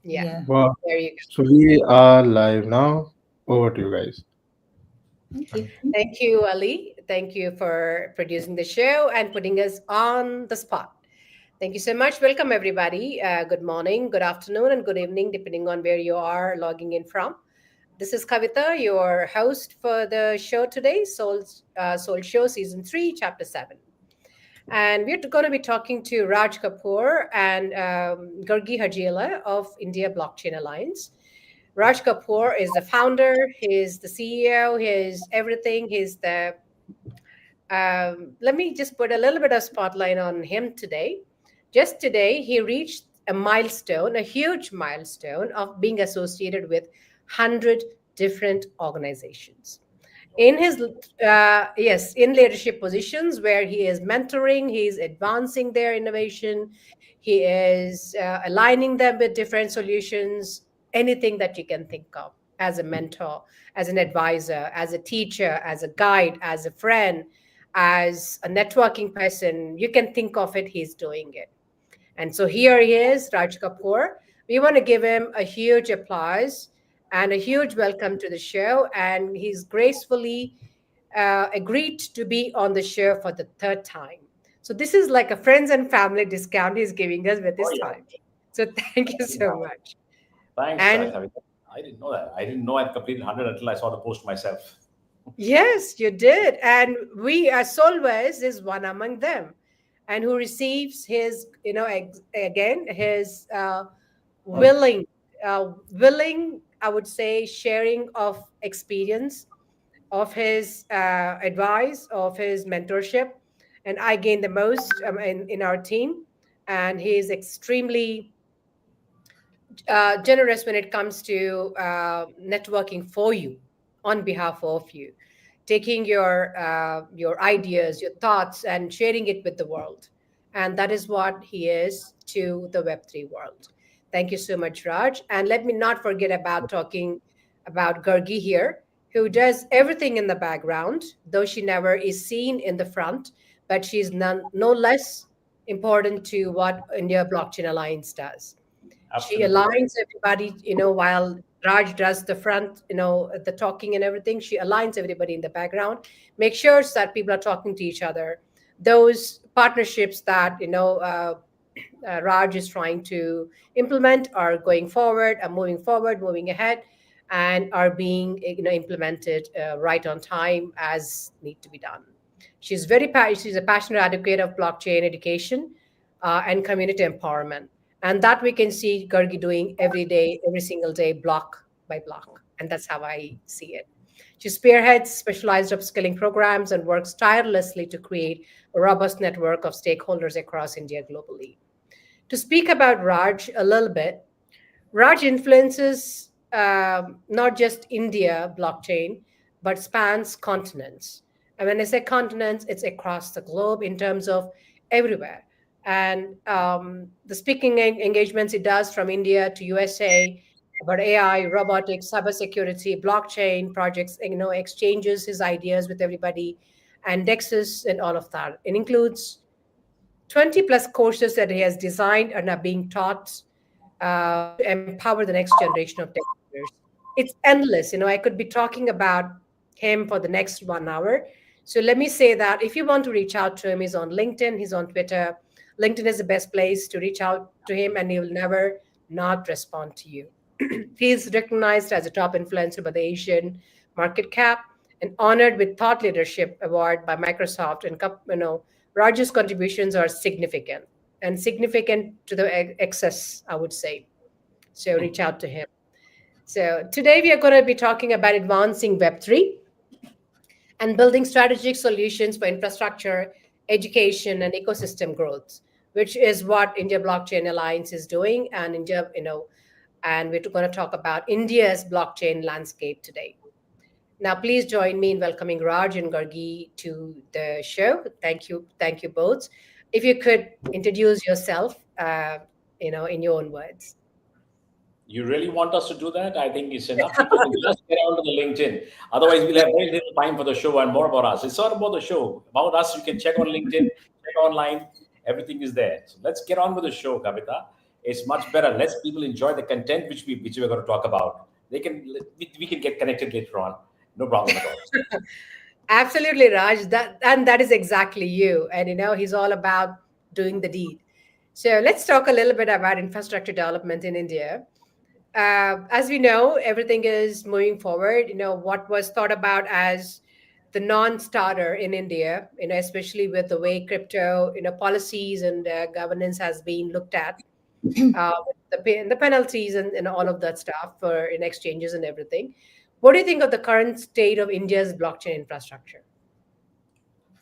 Yeah. Wow. There you go. So we are live now. Over to you guys. Thank you. Thank you, Ali. Thank you for producing the show and putting us on the spot. Thank you so much. Welcome, everybody. Good morning, good afternoon, and good evening, depending on where you are logging in from. This is Kavita, your host for the show today, Soul Show Season 3, Chapter 7. And we're going to be talking to Raj Kapoor and Gurgi Hajela of India Blockchain Alliance. Raj Kapoor is the founder, he's the CEO, he's everything. Let me just put a little bit of spotlight on him today. Just today, he reached a milestone, a huge milestone of being associated with 100 different organizations in his yes, in leadership positions where he is mentoring, he is advancing their innovation, he is aligning them with different solutions, anything that you can think of, as a mentor, as an advisor, as a teacher, as a guide, as a friend, as a networking person, you can think of it, he's doing it. And so here he is, Raj Kapoor. We want to give him a huge applause and a huge welcome to the show. And he's gracefully agreed to be on the show for the third time. So this is like a friends and family discount he's giving us with Oh, this yeah. time. So thank you so much. Thanks, And Kavita. I didn't know that. I didn't know I'd completed 100 until I saw the post myself. yes, you did. And we, as Solvers, is one among them, and who receives his, again, his willing, willing, I would say, sharing of experience, of his advice, of his mentorship. And I gain the most in our team. And he is extremely generous when it comes to networking for you, on behalf of you, taking your ideas, your thoughts, and sharing it with the world. And that is what he is to the Web3 world. Thank you so much, Raj. And let me not forget about talking about Gurgi here, who does everything in the background, though she never is seen in the front, but she's no less important to what India Blockchain Alliance does. She Absolutely. aligns everybody, while Raj does the front, the talking and everything. She aligns everybody in the background, make sure that people are talking to each other. Those partnerships that Raj is trying to implement are going forward, are moving forward, moving ahead, and are being implemented right on time as need to be done. She's a passionate advocate of blockchain education and community empowerment, and that we can see Gargi doing every day, every single day, block by block, and that's how I see it. She spearheads specialized upskilling programs and works tirelessly to create a robust network of stakeholders across India globally. To speak about Raj a little bit, Raj influences not just India blockchain, but spans continents. And when I say continents, it's across the globe in terms of everywhere. And the speaking engagements it does from India to USA about AI, robotics, cybersecurity, blockchain projects, exchanges his ideas with everybody, and Dexus and all of that. It includes 20 plus courses that he has designed and are being taught to empower the next generation of tech leaders. It's endless. I could be talking about him for the next 1 hour. So let me say that if you want to reach out to him, he's on LinkedIn, he's on Twitter. LinkedIn is the best place to reach out to him, and he will never not respond to you. He's recognized as a top influencer by the Asian market cap and honored with Thought Leadership Award by Microsoft. And Raj's contributions are significant and significant to the excess, I would say. So reach out to him. So today we are going to be talking about advancing Web3 and building strategic solutions for infrastructure, education, and ecosystem growth, which is what India Blockchain Alliance is doing. And and we're going to talk about India's blockchain landscape today. Now, please join me in welcoming Raj and Gargi to the show. Thank you both. If you could introduce yourself, in your own words. You really want us to do that? I think it's enough. People can just get onto the LinkedIn. Otherwise, we'll have very little time for the show and more about us. It's not about the show. About us, you can check on LinkedIn, check online. Everything is there. So let's get on with the show, Kavita. It's much better. Let people enjoy the content which we're going to talk about. We can get connected later on. No problem at all. Absolutely, Raj. That is exactly you. And he's all about doing the deed. So let's talk a little bit about infrastructure development in India. As we know, everything is moving forward. What was thought about as the non-starter in India, especially with the way crypto, policies and governance has been looked at, the penalties and all of that stuff for in exchanges and everything. What do you think of the current state of India's blockchain infrastructure?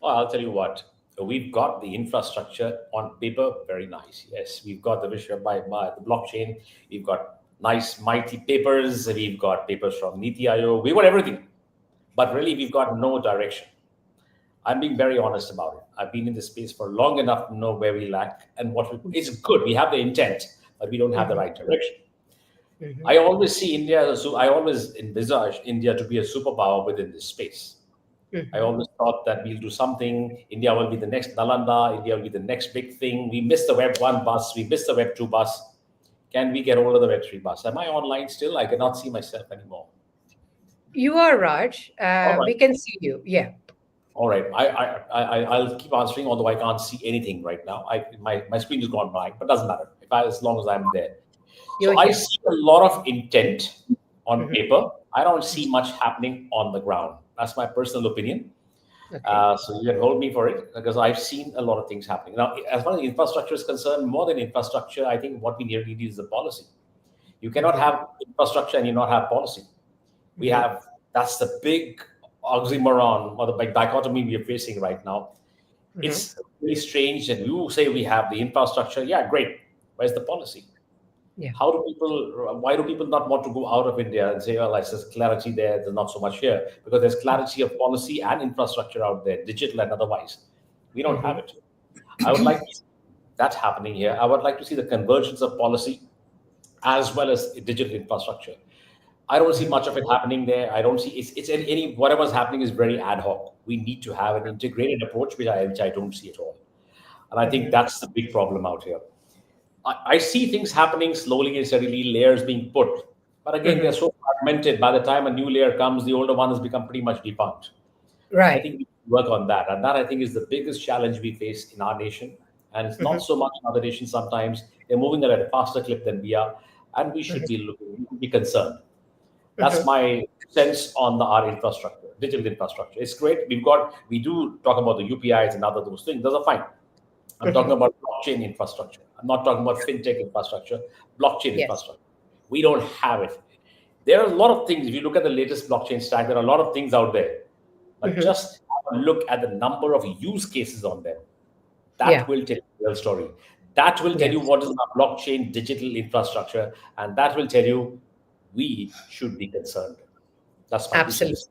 Well, I'll tell you what. We've got the infrastructure on paper, very nice. Yes, we've got the vision by the blockchain. We've got nice, mighty papers. We've got papers from Niti Aayog. We've got everything. But really, we've got no direction. I'm being very honest about it. I've been in this space for long enough to know where we lack and it's good. We have the intent, but we don't have the right direction. Mhm. I always see India, so I always envisage India to be a superpower within this space. I always thought that we'll do something. India will be the next Nalanda. India will be the next big thing. We missed the Web 1 bus. We missed the Web 2 bus. Can we get hold of the Web 3 bus? Am I online still? I cannot see myself anymore. You are, Raj. All right. We can see you. Yeah. All right. I'll keep answering, although I can't see anything right now. My screen is gone blank, but doesn't matter. As long as I'm there. So I see a lot of intent on paper. I don't see much happening on the ground. That's my personal opinion. Okay. So you can hold me for it because I've seen a lot of things happening. Now, as far as infrastructure is concerned, more than infrastructure, I think what we really need is the policy. You cannot have infrastructure and you not have policy. That's the big oxymoron or the big dichotomy we are facing right now. It's really strange that you say we have the infrastructure. Yeah, great. Where's the policy? Yeah. Why do people not want to go out of India and say, well, there's clarity there, there's not so much here? Because there's clarity of policy and infrastructure out there, digital and otherwise. We don't have it. I would like to see that happening here. I would like to see the convergence of policy as well as digital infrastructure. I don't see much of it happening there. I don't see it's any whatever's happening is very ad hoc. We need to have an integrated approach, which I don't see at all. And I think that's the big problem out here. I see things happening slowly and steadily, layers being put. But again, they're so fragmented. By the time a new layer comes, the older one has become pretty much defunct. Right. I think we work on that. And that, I think, is the biggest challenge we face in our nation. And it's not so much in other nations sometimes. They're moving at a faster clip than we are. And we should be concerned. That's my sense on our infrastructure, digital infrastructure. It's great. We do talk about the UPIs and other those things. Those are fine. I'm talking about blockchain infrastructure. I'm not talking about fintech infrastructure, blockchain infrastructure. We don't have it. There are a lot of things. If you look at the latest blockchain stack, there are a lot of things out there. But just have a look at the number of use cases on them. That will tell you the real story. That will tell you what is our blockchain digital infrastructure. And that will tell you we should be concerned. That's my absolutely.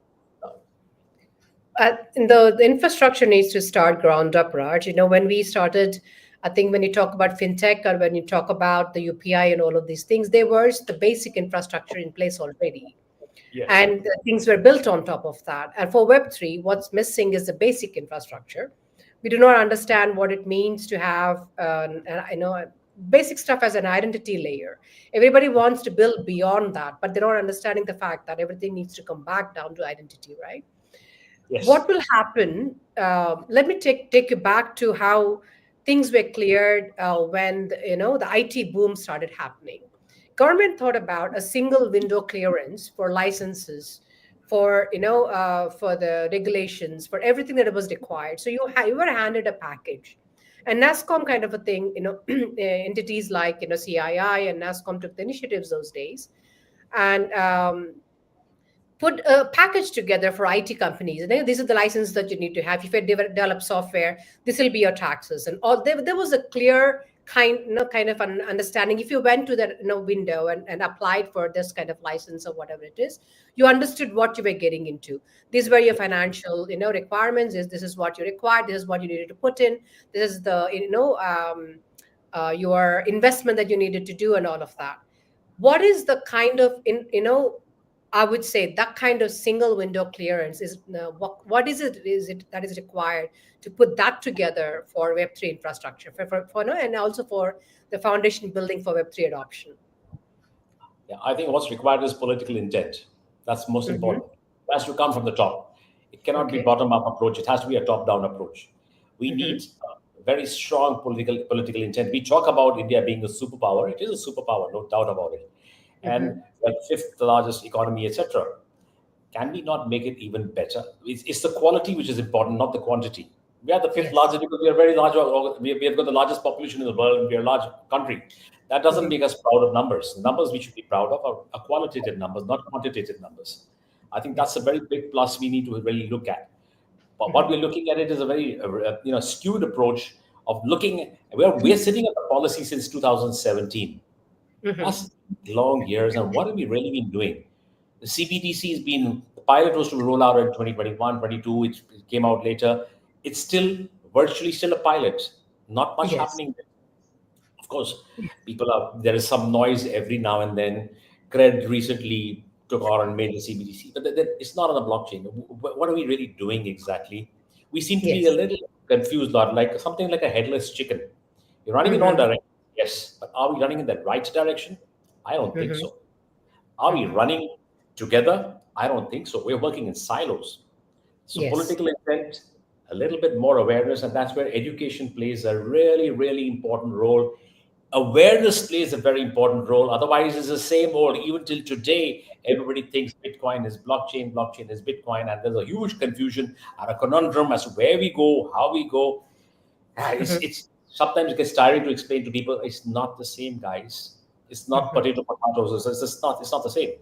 The infrastructure needs to start ground up, Raj. When we started, I think when you talk about fintech or when you talk about the UPI and all of these things, there was the basic infrastructure in place already. Yes. And things were built on top of that. And for Web3, what's missing is the basic infrastructure. We do not understand what it means to have, basic stuff as an identity layer. Everybody wants to build beyond that, but they're not understanding the fact that everything needs to come back down to identity, right? Yes. What will happen? Let me take you back to how things were cleared when the IT boom started happening. Government thought about a single window clearance for licenses, for for the regulations, for everything that was required. So you were handed a package, and NASSCOM kind of a thing. Entities like CII and NASSCOM took the initiatives those days, and put a package together for IT companies. And these are the licenses that you need to have. If you develop software, this will be your taxes. And all there was a clear kind of an understanding. If you went to that window and applied for this kind of license or whatever it is, you understood what you were getting into. These were your financial requirements. This is what you required. This is what you needed to put in. This is the your investment that you needed to do and all of that. What is the kind of I would say that kind of single window clearance is what is it that is required to put that together for Web3 infrastructure for no, and also for the foundation building for Web3 adoption. Yeah, I think what's required is political intent. That's most important. It has to come from the top. It cannot be bottom-up approach. It has to be a top-down approach. We need very strong political intent. We talk about India being a superpower. It is a superpower, no doubt about it. And like fifth largest economy, etc. Can we not make it even better? It's the quality which is important, not the quantity. We are the fifth largest because we are very large. We have got the largest population in the world, and we are a large country. That doesn't make us proud of numbers. The numbers we should be proud of are qualitative numbers, not quantitative numbers. I think that's a very big plus we need to really look at. But what we're looking at it is a very skewed approach of looking. We're sitting at the policy since 2017. That's long years, and what have we really been doing? The CBDC has been, the pilot was to roll out in 2021, 22, it came out later. It's still virtually still a pilot, not much happening. Of course, there is some noise every now and then. Cred recently took on and made the CBDC, but it's not on the blockchain. What are we really doing exactly? We seem to be a little confused, like something like a headless chicken. You're running in all directions, yes, but are we running in the right direction? I don't think so. Are we running together? I don't think so. We're working in silos. So political intent, a little bit more awareness, and that's where education plays a really, really important role. Awareness plays a very important role. Otherwise, it's the same old. Even till today, everybody thinks Bitcoin is blockchain, blockchain is Bitcoin, and there's a huge confusion and a conundrum as to where we go, how we go. It's sometimes it gets tiring to explain to people. It's not the same, guys. It's not potatoes. It's not the same.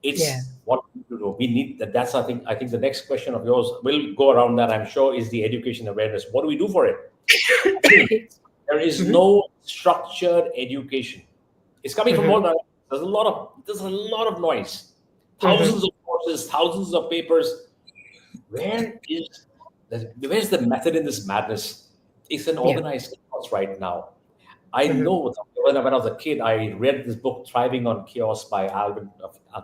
It's what we need to do. We need that. That's I think the next question of yours will go around that. I'm sure is the education awareness. What do we do for it? There is no structured education. It's coming from all directions. There's a lot of noise. Thousands of courses, thousands of papers. Where's the method in this madness? It's an organized chaos right now. I know when I was a kid, I read this book, Thriving on Chaos by Alvin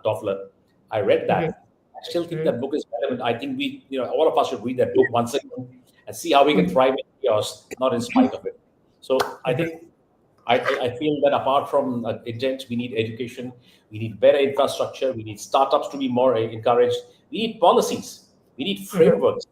Toffler. I read that. I still think that book is relevant. I think all of us should read that book once again and see how we can thrive in chaos, not in spite of it. So I think I feel that apart from intent, we need education, we need better infrastructure, we need startups to be more encouraged, we need policies, we need frameworks.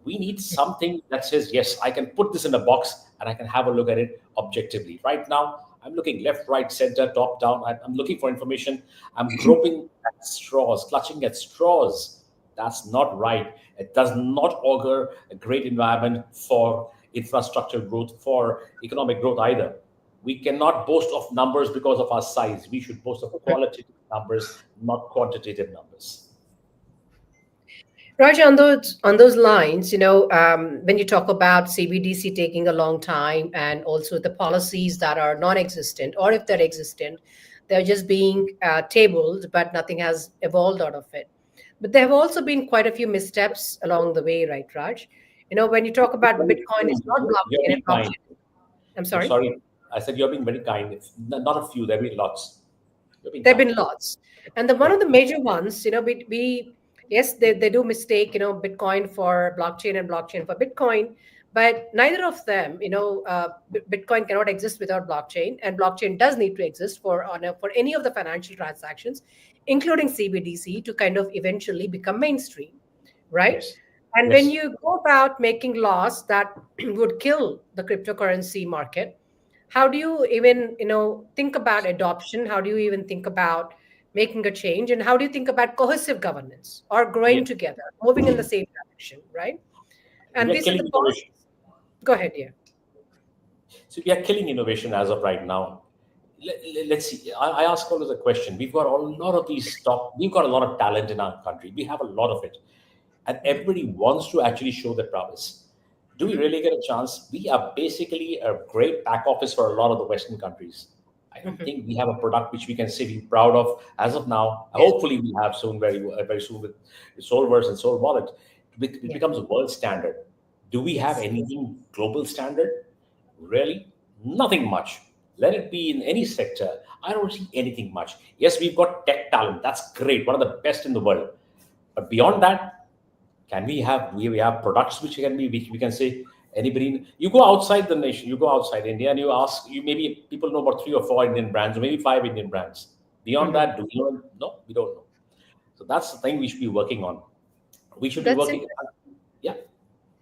We need something that says, yes, I can put this in a box and I can have a look at it objectively. Right now, I'm looking left, right, center, top, down. I'm looking for information. I'm groping at straws, clutching at straws. That's not right. It does not augur a great environment for infrastructure growth, for economic growth either. We cannot boast of numbers because of our size. We should boast of qualitative numbers, not quantitative numbers. Raj, on those lines, when you talk about CBDC taking a long time and also the policies that are non-existent, or if they're existent, they're just being tabled, but nothing has evolved out of it. But there have also been quite a few missteps along the way, right, Raj? When you talk about Bitcoin, it's not blockchain. I'm sorry? Sorry, I said you're being very kind. It's not a few, there have been lots. There have been lots. And one of the major ones, yes, they do mistake, Bitcoin for blockchain and blockchain for Bitcoin, but neither of them, Bitcoin cannot exist without blockchain, and blockchain does need to exist for any of the financial transactions, including CBDC, to kind of eventually become mainstream, right? Yes. And when you go about making laws that would kill the cryptocurrency market, how do you even, think about adoption? How do you even think about making a change? And how do you think about cohesive governance or growing together, moving in the same direction, right? And these are the policies. Go ahead, yeah. So we are killing innovation as of right now. Let's see. I ask always a question. We've got a lot of we've got a lot of talent in our country. We have a lot of it. And everybody wants to actually show their prowess. Do we really get a chance? We are basically a great back office for a lot of the Western countries. I don't think we have a product which we can say we're proud of as of now. Hopefully, we have soon, very soon with Solverse and Sol Wallet. It becomes a world standard. Do we have anything global standard? Really? Nothing much. let it be in any sector, I don't see anything much. Yes, we've got tech talent. That's great. One of the best in the world. But beyond that, can we have products which we can say anybody, you go outside the nation, you go outside India and you ask, you maybe people know about 3 or 4 Indian brands, or maybe 5 Indian brands. Beyond that, do we know? No, we don't know. So that's the thing we should be working on. We should be That's working. Yeah.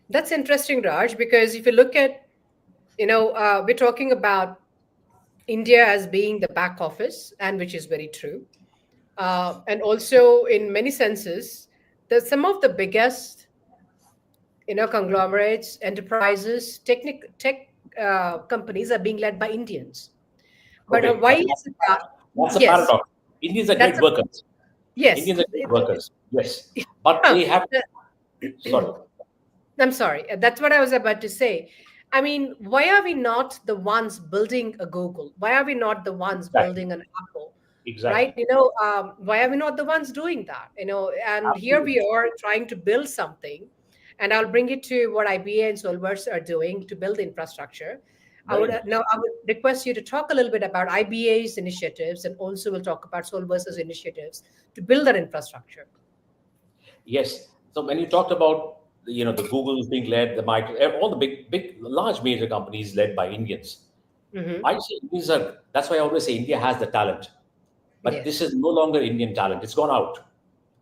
That's interesting, Raj, because if you look at, we're talking about India as being the back office, and which is very true. And also, in many senses, some of the biggest, conglomerates, enterprises, tech companies are being led by Indians. But Okay. why is it that? That's a Yes, paradox. Indians are that's great workers. yes. Indians are great workers. Yes. But they have, sorry. I'm sorry. That's what I was about to say. I mean, why are we not the ones building a Google? Why are we not the ones Exactly. building an Apple? Exactly. Right? Why are we not the ones doing that? And here we are trying to build something, and I'll bring it to what IBA and Solverse are doing to build the infrastructure. I would request you to talk a little bit about IBA's initiatives, and also we'll talk about Solverse's initiatives to build that infrastructure. Yes. So when you talked about the Googles being led, the all the big, large major companies led by Indians, I say that's why I always say India has the talent, but Yes. this is no longer Indian talent. It's gone out.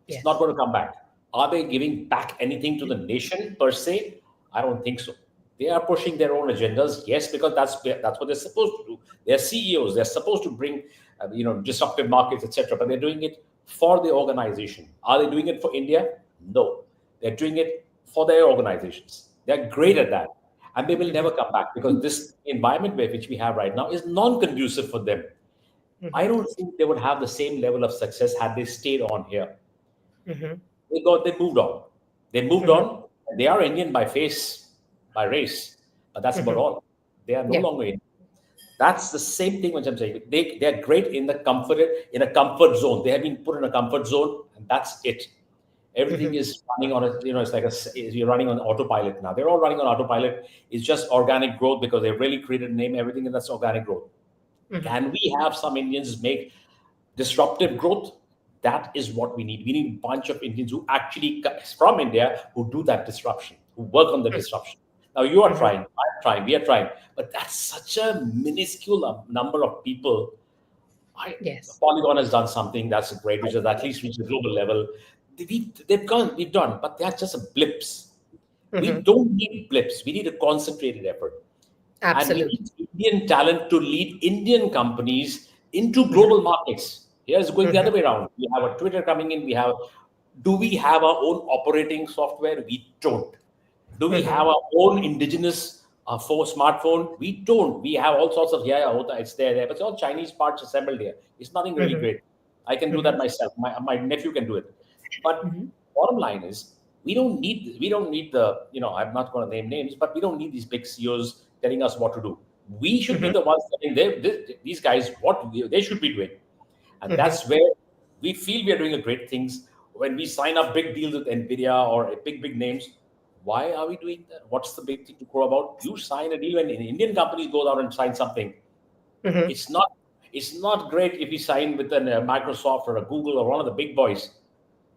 It's Yes. not going to come back. Are they giving back anything to the nation per se? I don't think so. They are pushing their own agendas, yes, because that's what they're supposed to do. They're CEOs. They're supposed to bring, disruptive markets, etc. But they're doing it for the organization. Are they doing it for India? No, they're doing it for their organizations. They're great at that, and they will never come back because this environment which we have right now is non-conducive for them. I don't think they would have the same level of success had they stayed on here. They moved on. They moved on. They are Indian by face, by race, but that's about all. They are no longer Indian. That's the same thing which I'm saying. They're great in a comfort zone. They have been put in a comfort zone, and that's it. Everything is running on it's like you're running on autopilot now. They're all running on autopilot. It's just organic growth because they've really created a name, everything, and that's organic growth. Can we have some Indians make disruptive growth? That is what we need. We need a bunch of Indians who actually from India who do that disruption, who work on the disruption. Now you are trying, I'm trying, we are trying, but that's such a minuscule number of people. Yes. Polygon has done something that's great, which has at least reached the global level. We've done, but they're just blips. We don't need blips. We need a concentrated effort. Absolutely. And we need Indian talent to lead Indian companies into global markets. Here's going the other way around. We have a Twitter coming in. Do we have our own operating software? We don't. Do we have our own indigenous for smartphone? We don't. We have all sorts of it's there, but it's all Chinese parts assembled here. It's nothing really great. I can do that myself. My nephew can do it. But bottom line is, we don't need the, I'm not going to name names, but we don't need these big CEOs telling us what to do. We should be the ones telling these guys what they should be doing. And that's where we feel we are doing great things. When we sign up big deals with NVIDIA or big names, why are we doing that? What's the big thing to crow about? You sign a deal when an Indian company goes out and sign something. It's not great if you sign with a Microsoft or a Google or one of the big boys.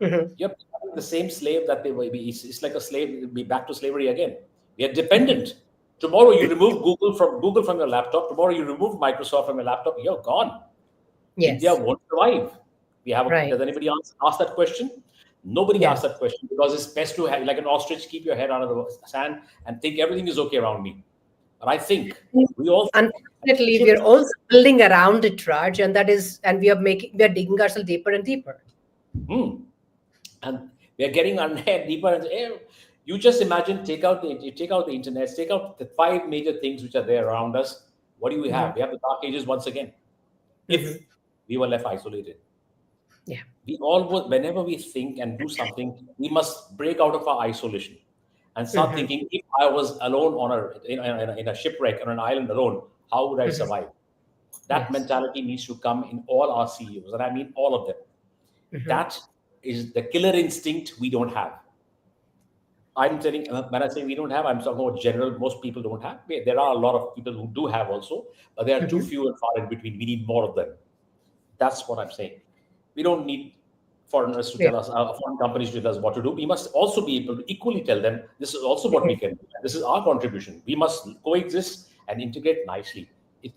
You're becoming the same slave that they will be. It's like a slave, be back to slavery again. We are dependent. Tomorrow you remove Google from your laptop. Tomorrow you remove Microsoft from your laptop. You're gone. Yes. India won't survive. Right. Does anybody ask that question? Nobody asks that question because it's best to have, like an ostrich, keep your head out of the sand and think everything is okay around me. But I think we all. Unfortunately, we are also building around it, Raj, and we are digging ourselves deeper and deeper. And we are getting our head deeper. And you just imagine, take out the internet, take out the 5 major things which are there around us. What do we have? We have the dark ages once again. If we were left isolated. Yeah. We all would, whenever we think and do something, we must break out of our isolation and start thinking, if I was alone in a shipwreck on an island alone, how would I survive? That mentality needs to come in all our CEOs, and I mean all of them. That is the killer instinct we don't have. I'm telling, when I say we don't have, I'm talking about general, most people don't have. There are a lot of people who do have also, but they are too Mhm. few and far in between. We need more of them. That's what I'm saying. We don't need foreigners to Yeah. tell us, foreign companies to tell us what to do. We must also be able to equally tell them this is also what we Mhm. can do. This is our contribution. We must coexist and integrate nicely.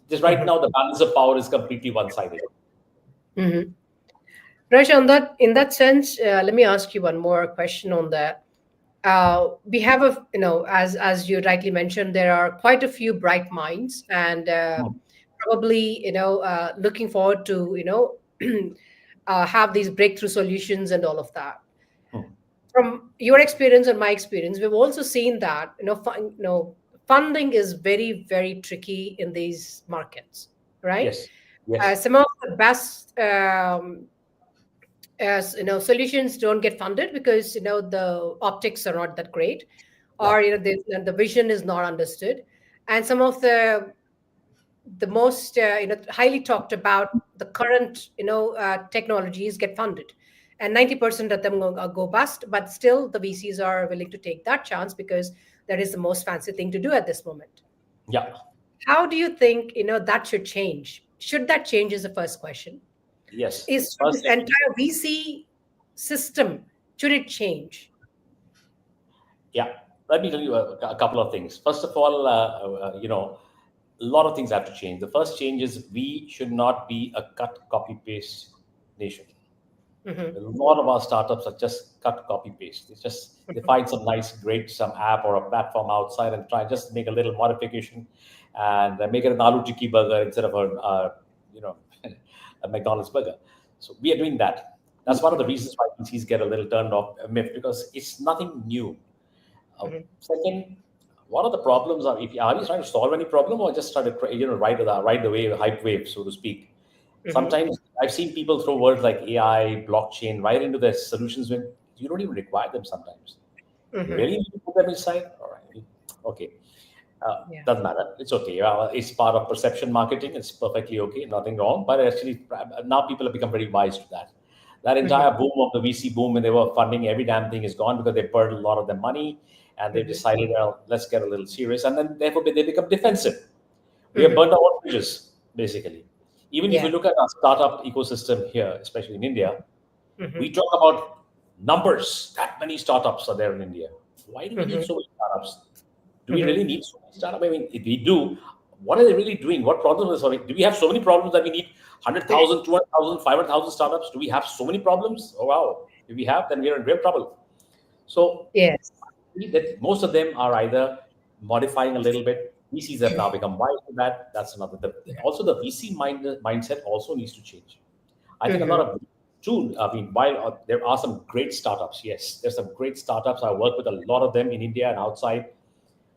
Just right Mhm. now, the balance of power is completely one-sided. Mhm. Raj, in that sense, let me ask you one more question on that. We have as you rightly mentioned, there are quite a few bright minds, and probably looking forward to have these breakthrough solutions and all of that. Hmm. From your experience and my experience, we've also seen that funding is very, very tricky in these markets, right? Yes, yes. Some of the best as solutions don't get funded because the optics are not that great, Yeah. or the vision is not understood, and some of the most highly talked about the current technologies get funded, and 90% of them go bust, but still the VCs are willing to take that chance because that is the most fancy thing to do at this moment. Yeah. How do you think that should change? Should that change is the first question. Yes. Is this First, entire VC system, should it change? yeah. Let me tell you a couple of things. First of all, a lot of things have to change. The first change is we should not be a cut, copy, paste nation. Hmm. A lot of our startups are just cut, copy, paste. It's just they find some nice, great, some app or a platform outside and try just make a little modification and make it an aloo tikki burger instead of you know, a McDonald's burger. So we are doing that. That's one of the reasons why VCs get a little turned off, myth, because it's nothing new. Hmm. Second, what are the problems? Are you trying to solve any problem or just try to ride the wave, hype wave, so to speak? Hmm. Sometimes I've seen people throw words like AI, blockchain right into their solutions when you don't even require them. Sometimes you Hmm. really need to put them inside. All right, okay, Yeah. doesn't matter. It's okay. It's part of perception marketing. It's perfectly okay. Nothing wrong. But actually, now people have become very wise to that. That entire Hmm. boom of the VC boom when they were funding every damn thing is gone because they burned a lot of their money and they've Hmm. decided, well, let's get a little serious. And then therefore they become defensive. We have Hmm. burned our own bridges, basically. Even if you Yeah. look at our startup ecosystem here, especially in India, we Hmm. talk about numbers. That many startups are there in India. Why do we need Hmm. so many startups? Do we Hmm. really need so many startups? I mean, if we do, what are they really doing? What problems are solving? Do we have so many problems that we need 100,000, 200,000, 500,000 startups? Do we have so many problems? Oh, wow. If we have, then we are in real trouble. So Yes. that most of them are either modifying a little bit. VCs have now become wise to that. That's another. Also, the VC mindset also needs to change. I think a lot Hmm. of too. I mean, while there are some great startups, yes, there's some great startups. I work with a lot of them in India and outside.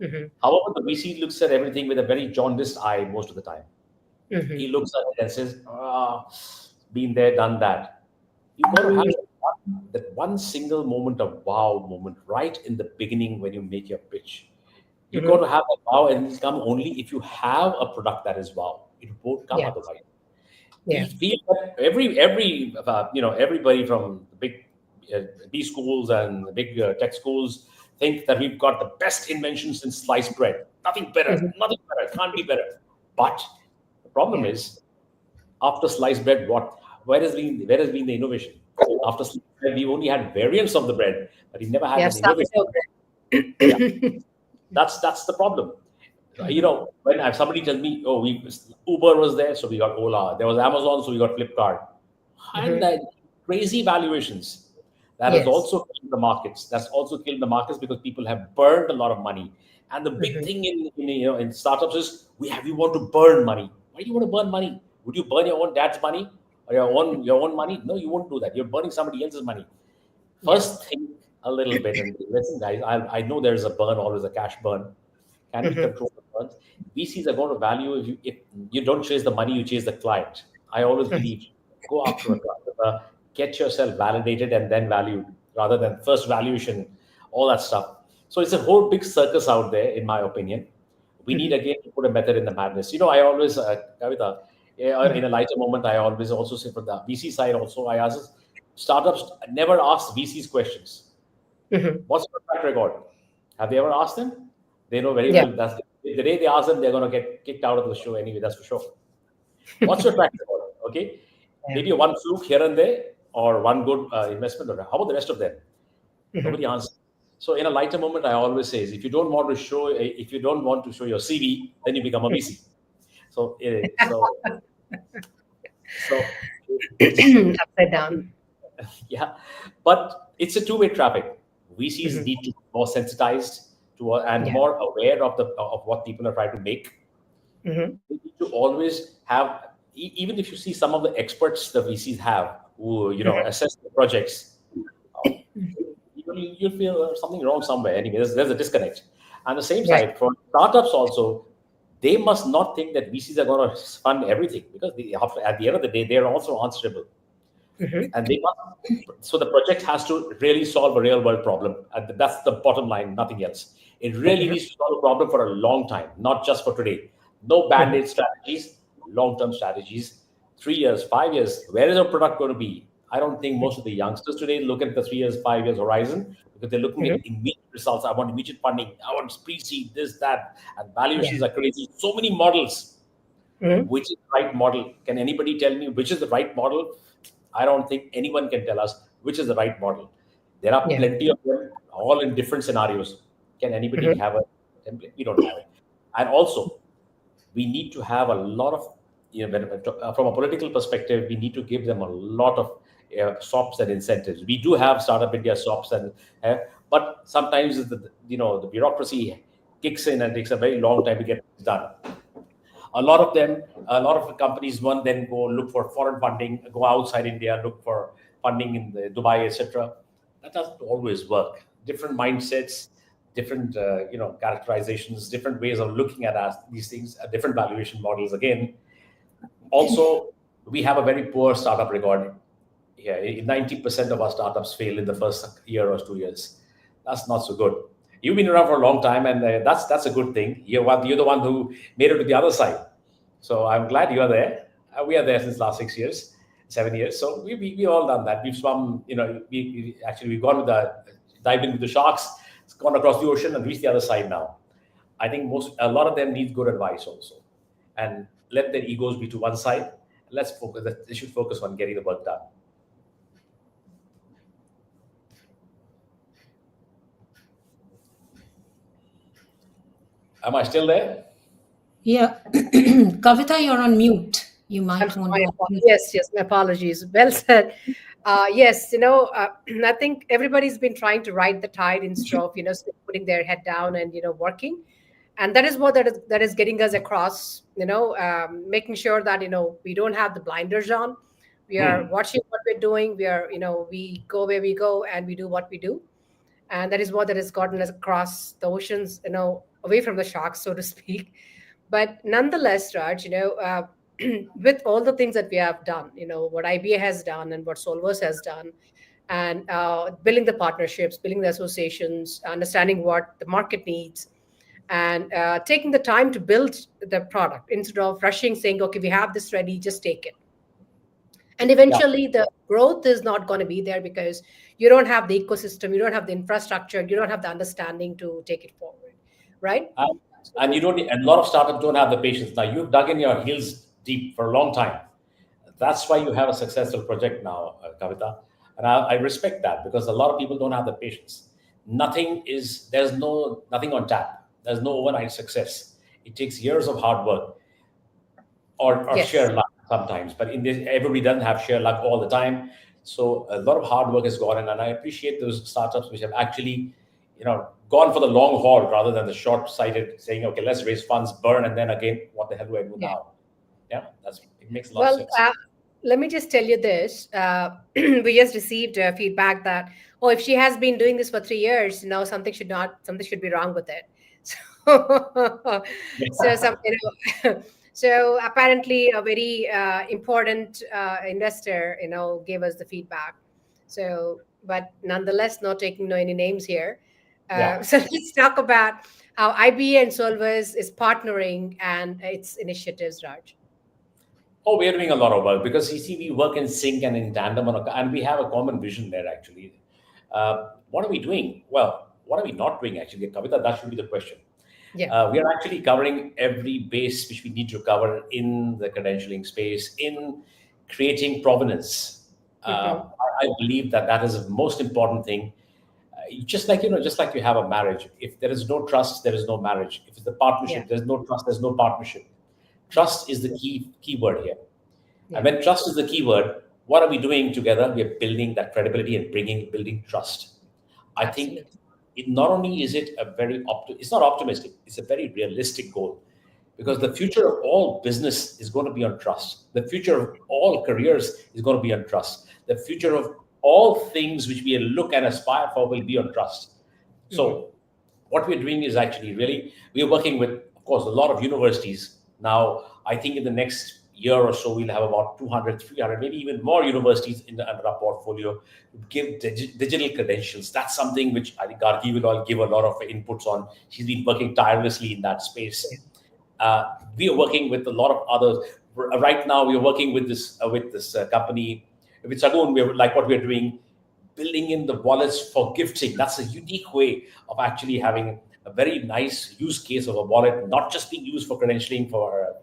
Hmm. However, the VC looks at everything with a very jaundiced eye most of the time. He Hmm. looks at it and says, been there, done that. You got to have that one single moment of wow moment right in the beginning when you make your pitch. You got Hmm. to have that wow, and it'll come only if you have a product that is wow. It won't come Yeah. otherwise. We Yeah. feel that everybody from the big uh, B schools and the big tech schools think that we've got the best invention since sliced bread. Hmm. Nothing better, can't be better. But the problem Yeah. is, after sliced bread, where has been the innovation? After sliced bread, we only had variants of the bread, but we never We had have that innovation. sourdough Yeah, bread. that's the problem. Hmm. When somebody tells me, "Oh, Uber was there, so we got Ola. There was Amazon, so we got Flipkart," and Hmm. crazy valuations. That has Yes. also killed the markets. That's also killed the markets because people have burned a lot of money. And the big Hmm. thing in startups is we want to burn money. Why do you want to burn money? Would you burn your own dad's money or your own money? No, you won't do that. You're burning somebody else's money. Yeah. First, think a little bit and listen, guys. I know there's a burn, always a cash burn. Can we Hmm. control the burns? VCs are going to value if you don't chase the money, you chase the client. I always believe go after a customer, get yourself validated and then valued rather than first valuation, all that stuff. So it's a whole big circus out there, in my opinion. We need Hmm. again to put a method in the madness. I always, Kavita, in a lighter moment, I always also say for the VC side also, startups never ask VCs questions. Hmm. What's your track record? Have they ever asked them? They know very Yeah. well that's the day they ask them, they're going to get kicked out of the show anyway. That's for sure. What's your track record? Okay, Yeah. maybe one fluke here and there, or one good investment. Or how about the rest of them? Mhm. Nobody answers. So in a lighter moment, I always say, is if you don't want to show your CV, then you become a VC. So so it's Upside down. yeah, but it's a two-way traffic. VCs Mhm. need to be more sensitized to and Yeah. more aware of what people are trying to make. Mhm. We need to always have, even if you see some of the experts the VCs have who Mhm. assess the projects, you'll feel something wrong somewhere. Anyway, there's a disconnect. And the same Right. side for startups also, they must not think that VCs are going to fund everything, because at the end of the day, they're also answerable. Mhm. And they must, so the project has to really solve a real world problem. And that's the bottom line, nothing else. It really Mhm. needs to solve a problem for a long time, not just for today. No Mhm. band-aid strategies, long-term strategies. 3 years, 5 years, where is our product going to be? I don't think most of the youngsters today look at the 3 years, 5 years horizon, because they're looking at Mhm. immediate results. I want immediate funding. I want pre-seed, this, that, and Yeah. valuations are crazy. So many models. Mhm. Which is the right model? Can anybody tell me which is the right model? I don't think anyone can tell us which is the right model. There are Yeah. plenty of them, all in different scenarios. Can anybody Mhm. have a template? We don't have it. And also, we need to have a lot of, from a political perspective, we need to give them a lot of SOPs and incentives. We do have Startup India SOPs, but sometimes the bureaucracy kicks in and takes a very long time to get this done. A lot of the companies one then go look for foreign funding, go outside India, look for funding in the Dubai, etc. That doesn't always work. Different mindsets, different characterizations, different ways of looking at these things, different valuation models. Again, also we have a very poor startup record. Yeah, 90% of our startups fail in the first year or 2 years. That's not so good. You've been around for a long time, and that's a good thing. You're the one who made it to the other side. So I'm glad you are there. We are there since last 6 years, 7 years. So we all done that. We've swum. We've gone with dived in with the sharks, gone across the ocean, and reached the other side now. I think a lot of them need good advice also, and let their egos be to one side. Let's focus. They should focus on getting the work done. Am I still there? Yeah. Kavita, you're on mute. You might want to open. Yes, yes, my apologies. Well said. Yes, I think everybody's been trying to ride the tide instead of, putting their head down and, working. And that is what that is getting us across, making sure that, we don't have the blinders on. We are Hmm. watching what we're doing. We are, we go where we go and we do what we do. And that is what that has gotten us across the oceans, away from the sharks, so to speak. But nonetheless, Raj, with all the things that we have done, what IBA has done and what Solvers has done, and building the partnerships, building the associations, understanding what the market needs, and taking the time to build the product instead of rushing, saying, okay, we have this ready, just take it. And Yeah. eventually the growth is not going to be there because you don't have the ecosystem, you don't have the infrastructure, you don't have the understanding to take it forward, right? And, and you don't. And a lot of startups don't have the patience. Now you've dug in your heels deep for a long time. That's why you have a successful project now, Kavita. And I respect that, because a lot of people don't have the patience. There's nothing on tap. There's no overnight success. It takes years of hard work, or Yes. sheer luck sometimes. But in this, everybody doesn't have sheer luck all the time. So a lot of hard work has gone in, and I appreciate those startups which have actually, gone for the long haul rather than the short-sighted, saying, "Okay, let's raise funds, burn, and then again, what the hell do I do Yeah. now?" Yeah, it makes a lot of Well, sense. let me just tell you this. We just received feedback that, oh, if she has been doing this for 3 years, something should be wrong with it. So, so some, so apparently a very important investor, gave us the feedback. So, but nonetheless, not taking no any names here. Yeah. So let's talk about how IBA and Solvers is partnering and its initiatives, Raj. Oh, we are doing a lot of work, because you see, we work in sync and in tandem and we have a common vision there actually. What are we doing? Well, what are we not doing actually? Kavita, that should be the question. Yeah. We are actually covering every base which we need to cover in the credentialing space, in creating provenance. I believe that that is the most important thing. Just like just like you have a marriage. If there is no trust, there is no marriage. If it's a partnership, Yeah. there's no trust, there's no partnership. Trust is the key word here. Yeah. And when trust is the key word, what are we doing together? We are building that credibility and building trust. I think Absolutely. not only is it it's not optimistic, it's a very realistic goal, because the future of all business is going to be on trust. The future of all careers is going to be on trust. The future of all things which we look and aspire for will be on trust. So what we're doing is actually really, we're working with, of course, a lot of universities. Now, I think in the next year or so, we'll have about 200, 300, maybe even more universities under our portfolio to give digital credentials. That's something which I think Gargi will all give a lot of inputs on. She's been working tirelessly in that space. We are working with a lot of others. Right now, we are working with this company, with Sagun. We're like what we're doing, building in the wallets for gifting. That's a unique way of actually having a very nice use case of a wallet, not just being used for credentialing for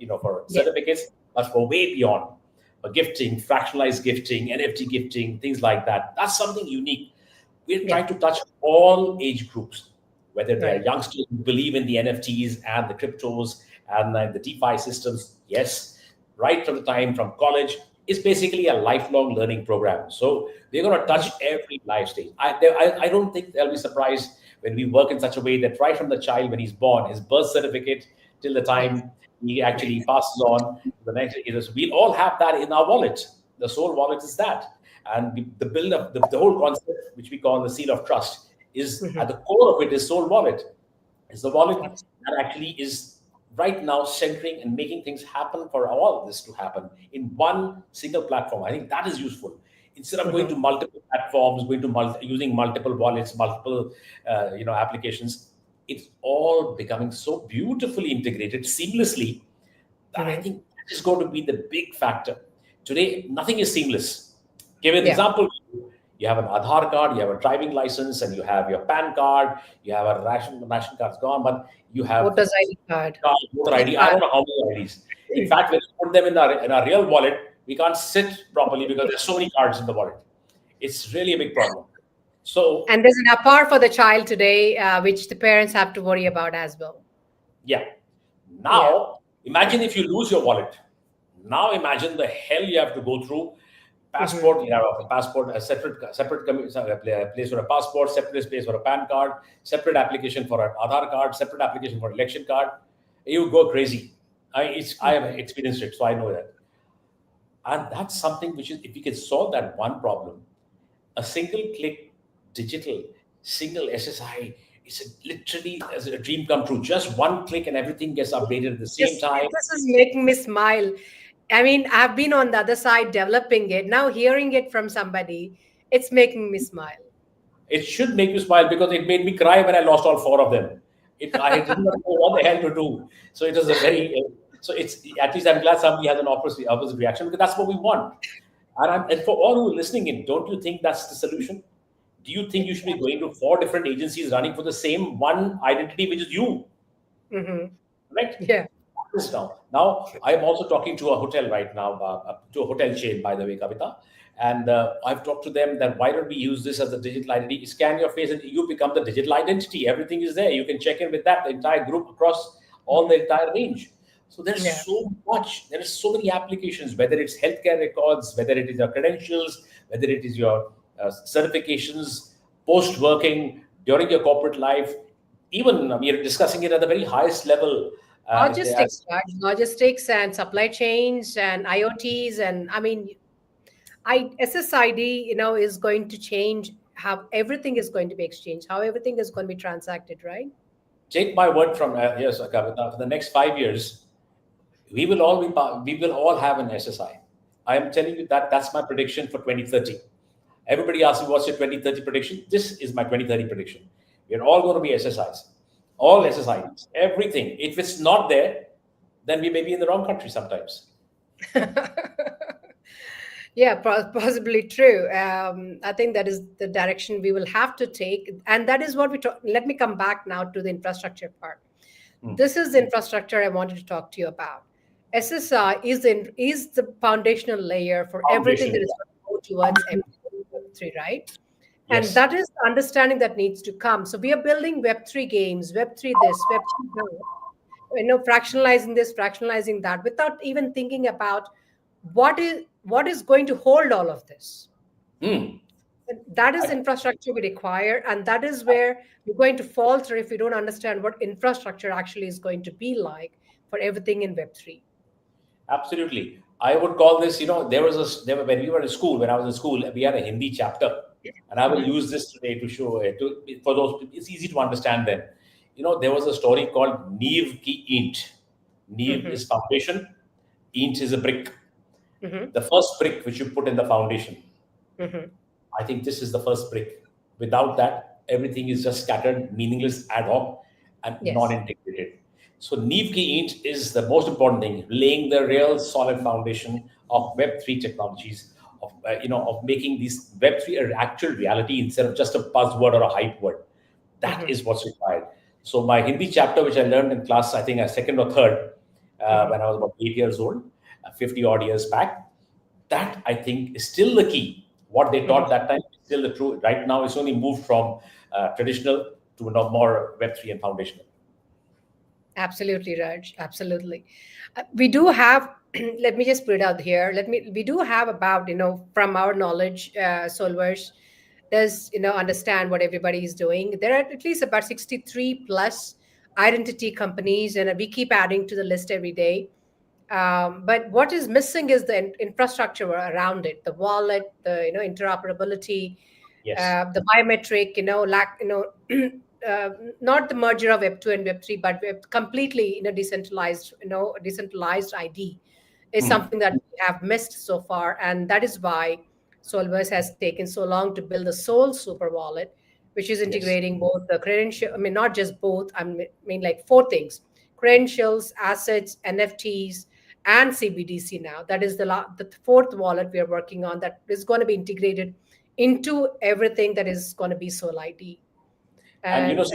certificates, but for way beyond, for gifting, fractionalized gifting, NFT gifting, things like that. That's something unique. We're trying to touch all age groups, whether they're youngsters who believe in the NFTs and the cryptos and the DeFi systems. Yes, right from the time from college. It's basically a lifelong learning program. So we're going to touch every life stage. I don't think they'll be surprised when we work in such a way that right from the child, when he's born, his birth certificate till the time he actually passes on to the next years, we all have that in our wallet. The soul wallet is that. And the build up, the whole concept, which we call the seal of trust, is at the core of it is soul wallet. It's the wallet that actually is right now centering and making things happen for all of this to happen in one single platform. I think that is useful. Instead of going to multiple platforms, using multiple wallets, multiple applications, it's all becoming so beautifully integrated seamlessly that I think that is going to be the big factor. Today, nothing is seamless. Give an example. You have an Aadhaar card, you have a driving license, and you have your PAN card, you have a ration card's gone, but you have Voter's ID card. voter ID. I don't know how many IDs. In fact, when you put them in our real wallet, we can't sit properly because there's so many cards in the wallet. It's really a big problem. So, and there's an APAR for the child today, which the parents have to worry about as well. Yeah. Now, imagine if you lose your wallet. Now, imagine the hell you have to go through. Passport, you have a passport, a separate place for a passport, separate place for a PAN card, separate application for an Aadhaar card, separate application for an election card. You go crazy. I have experienced it, so I know that. And that's something which is, if we can solve that one problem, a single click digital, single SSI, it's literally as a dream come true. Just one click and everything gets updated at the same time. This is making me smile. I mean, I've been on the other side developing it. Now hearing it from somebody, it's making me smile. It should make you smile because it made me cry when I lost all 4 of them. I didn't know what the hell to do. So it was it's at least I'm glad somebody has an opposite reaction, because that's what we want. And for all who are listening in, don't you think that's the solution? Do you think you should be going to 4 different agencies running for the same one identity, which is you? Right? Yeah. Now, I'm also talking to a hotel right now, to a hotel chain, by the way, Kavita. And I've talked to them that why don't we use this as a digital identity? Scan your face and you become the digital identity. Everything is there. You can check in with that, the entire group across all the entire range. So there's so much. There are so many applications, whether it's healthcare records, whether it is your credentials, whether it is your certifications, post-working, during your corporate life. Even we are discussing it at the very highest level. Logistics and supply chains and IoTs. And I mean, SSID, is going to change how everything is going to be exchanged, how everything is going to be transacted, right? Take my word from yes, Kavita, for the next 5 years, we will all have an SSI. I am telling you that's my prediction for 2030. Everybody asks me, what's your 2030 prediction? This is my 2030 prediction. We're all going to be SSIs. All SSIs, everything. If it's not there, then we may be in the wrong country sometimes. Yeah, possibly true. I think that is the direction we will have to take, and that is what we talk. Let me come back now to the infrastructure part. Hmm. This is the infrastructure I wanted to talk to you about. SSI is the foundational layer for everything that Foundation. is going to go towards Web3, right? And Yes. that is the understanding that needs to come. So we are building Web3 games, Web3 this, Web3 that, fractionalizing this, fractionalizing that, without even thinking about what is going to hold all of this. Hmm. That is I- infrastructure we require, and that is where we're going to falter if we don't understand what infrastructure actually is going to be like for everything in Web3. Absolutely. I would call this, when we were in school, when I was in school, we had a Hindi chapter. And I will Mhm, use this today to show it for those, it's easy to understand them. There was a story called Neev Ki Eent. Neev mhm, is foundation, Eent is a brick. mhm, The first brick which you put in the foundation, mhm. I think this is the first brick. Without that, everything is just scattered, meaningless, ad hoc, and Yes. non-integrated. So Neve Ki Int is the most important thing, laying the real solid foundation of Web3 technologies, of making these Web3 an actual reality instead of just a buzzword or a hype word. That Mhm, is what's required. So my Hindi chapter, which I learned in class, I think a second or third, mhm, when I was about 8 years old, 50 odd years back, that I think is still the key. What they mhm. taught that time is still the truth. Right now, it's only moved from traditional to more Web3 and foundational. Absolutely, Raj. Absolutely. We do have, let me just put it out here. We do have about, from our knowledge, Solvers does, understand what everybody is doing. There are at least about 63 plus identity companies, and we keep adding to the list every day. But what is missing is the infrastructure around it, the wallet, the, interoperability, Yes. the biometric, uh, not the merger of Web2 and Web3, but completely, decentralized ID is Hmm. something that we have missed so far, and that is why Solvers has taken so long to build the Soul Super Wallet, which is Yes. integrating both the credential. I mean, not just both. Like four things: credentials, assets, NFTs, and CBDC. Now, that is the fourth wallet we are working on that is going to be integrated into everything that is going to be Soul ID. And And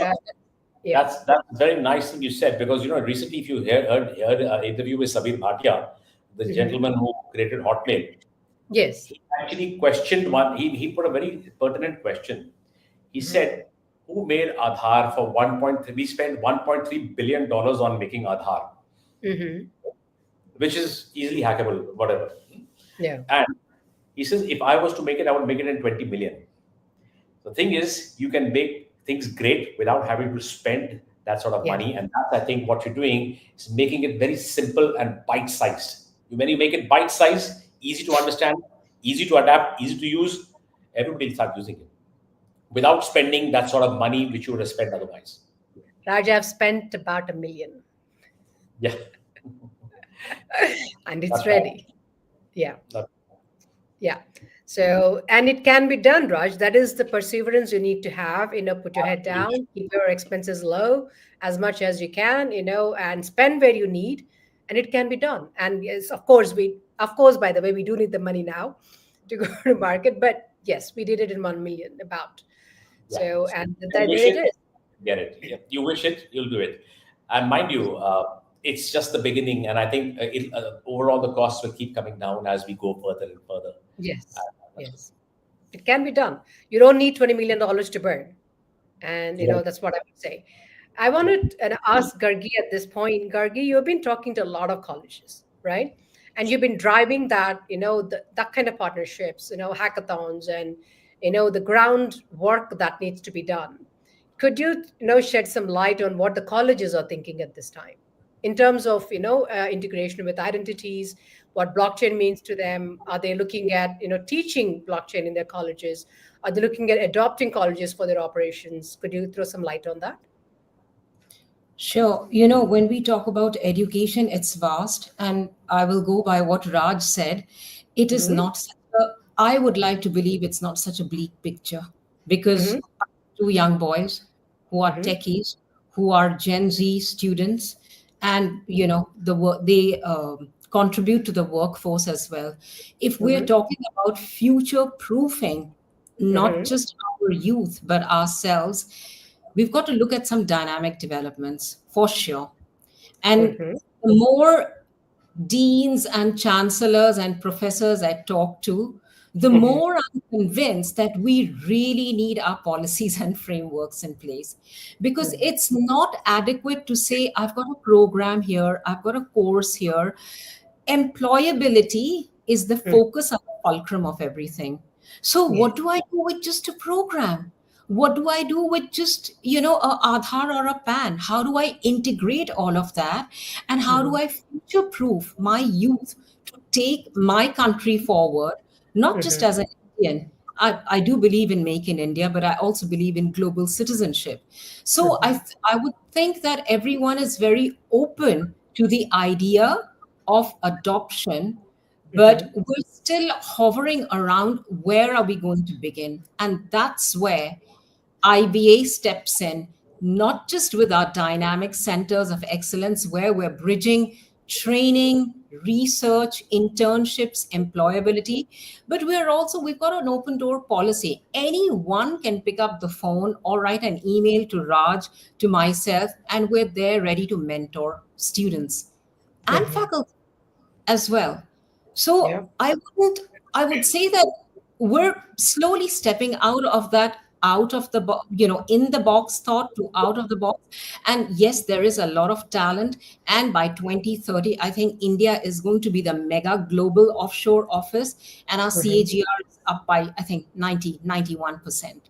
yeah. that's a very nice thing you said, because recently, if you heard an interview with Sabir Bhatia, the Mhm. gentleman who created Hotmail, Yes. he actually questioned one. He put a very pertinent question. He Mhm. said, "Who made Aadhaar for 1.3? We spent $1.3 billion on making Aadhaar, Mhm. which is easily hackable, whatever." Yeah. And he says, if I was to make it, I would make it in 20 million. The thing is, you can make things great without having to spend that sort of Yeah. money. And that's, I think, what you're doing is making it very simple and bite sized. When you make it bite sized, easy to understand, easy to adapt, easy to use, everybody will start using it without spending that sort of money which you would have spent otherwise. Raj, I've spent about 1 million, Yeah, and it's that's right. ready. Yeah. That- Yeah. So, and it can be done, Raj. That is the perseverance you need to have. Put your head down, Absolutely. keep your expenses low as much as you can, and spend where you need, and it can be done. And yes, of course, by the way, we do need the money now to go to market. But yes, we did it in 1 million about. Yeah. So, So and you there wish it it, is. get it. Yeah. You wish it, you'll do it. And mind you, it's just the beginning. And I think overall the costs will keep coming down as we go further and further. Yes. Uh, Yes. It can be done. You don't need $20 million to burn. And yeah. that's what I would say. I Yeah. wanted to ask Gargi at this point. Gargi, you've been talking to a lot of colleges, right? And you've been driving that kind of partnerships, hackathons, and the groundwork that needs to be done. Could you, shed some light on what the colleges are thinking at this time in terms of integration with identities, what blockchain means to them? Are they looking at teaching blockchain in their colleges? Are they looking at adopting colleges for their operations? Could you throw some light on that? Sure. When we talk about education, it's vast, and I will go by what Raj said. It is Hmm. not I would like to believe it's not such a bleak picture, because Hmm. two young boys who are Hmm. techies, who are Gen Z students, and they contribute to the workforce as well. If we're talking about future proofing, not just our youth, but ourselves, we've got to look at some dynamic developments for sure. And the more deans and chancellors and professors I talk to, the more I'm convinced that we really need our policies and frameworks in place, because it's not adequate to say, I've got a program here, I've got a course here. Employability is the focus of the fulcrum of everything. So what do I do with just a program? What do I do with just, a Aadhaar or a PAN? How do I integrate all of that? And how do I future-proof my youth to take my country forward, not just as an Indian? I do believe in Make in India, but I also believe in global citizenship. So I would think that everyone is very open to the idea of adoption, but we're still hovering around where are we going to begin? And that's where IBA steps in, not just with our dynamic centers of excellence, where we're bridging training, research, internships, employability, but we've got an open door policy. Anyone can pick up the phone or write an email to Raj, to myself, and we're there ready to mentor students and faculty as well. So I would say that we're slowly stepping out of that, in the box thought to out of the box. And yes, there is a lot of talent. And by 2030, I think India is going to be the mega global offshore office. And our CAGR is up by, I think, 91%.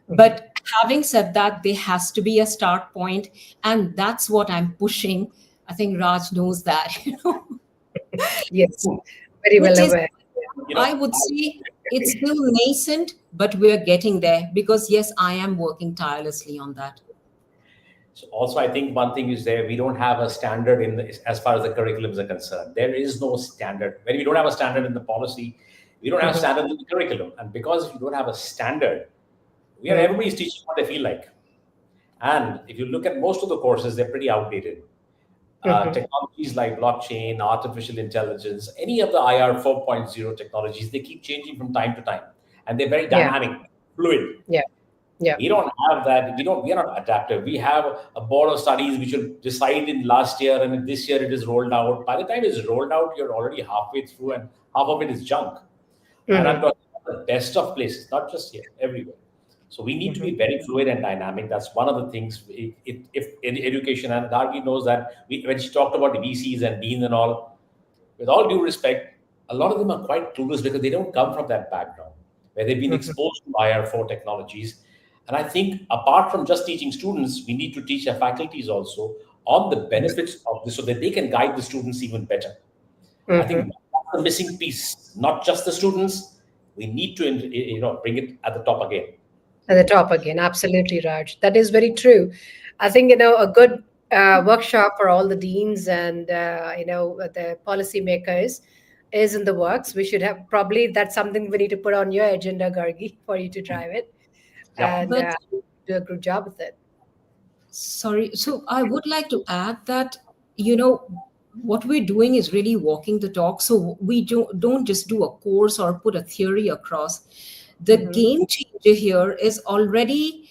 But having said that, there has to be a start point. And that's what I'm pushing. I think Raj knows that, Yes, very well aware. I would say it's still nascent, but we're getting there, because yes, I am working tirelessly on that. So also, I think one thing is there, we don't have a standard as far as the curriculums are concerned. There is no standard. When we don't have a standard in the policy, we don't have a standard in the curriculum. And because we don't have a standard, everybody's teaching what they feel like. And if you look at most of the courses, they're pretty outdated. Technologies like blockchain, artificial intelligence, any of the IR 4.0 technologies, they keep changing from time to time, and they're very dynamic, fluid. We don't have that. We are not adaptive. We have a board of studies which will decide in last year, and this year it is rolled out. By the time it's rolled out, you're already halfway through, and half of it is junk. And I'm talking about the best of places, not just here, everywhere. So we need to be very fluid and dynamic. That's one of the things. If in education, and Gargi knows that when she talked about the VCs and deans and all, with all due respect, a lot of them are quite clueless because they don't come from that background where they've been exposed to IR4 technologies. And I think apart from just teaching students, we need to teach our faculties also on the benefits of this so that they can guide the students even better. I think that's the missing piece, not just the students. We need to bring it at the top again. At the top again. Absolutely, Raj. That is very true. I think, a good workshop for all the deans and, the policymakers is in the works. We should have that's something we need to put on your agenda, Gargi, for you to drive it and do a good job with it. Sorry. So I would like to add that, what we're doing is really walking the talk. So we don't just do a course or put a theory across. The game changer here is already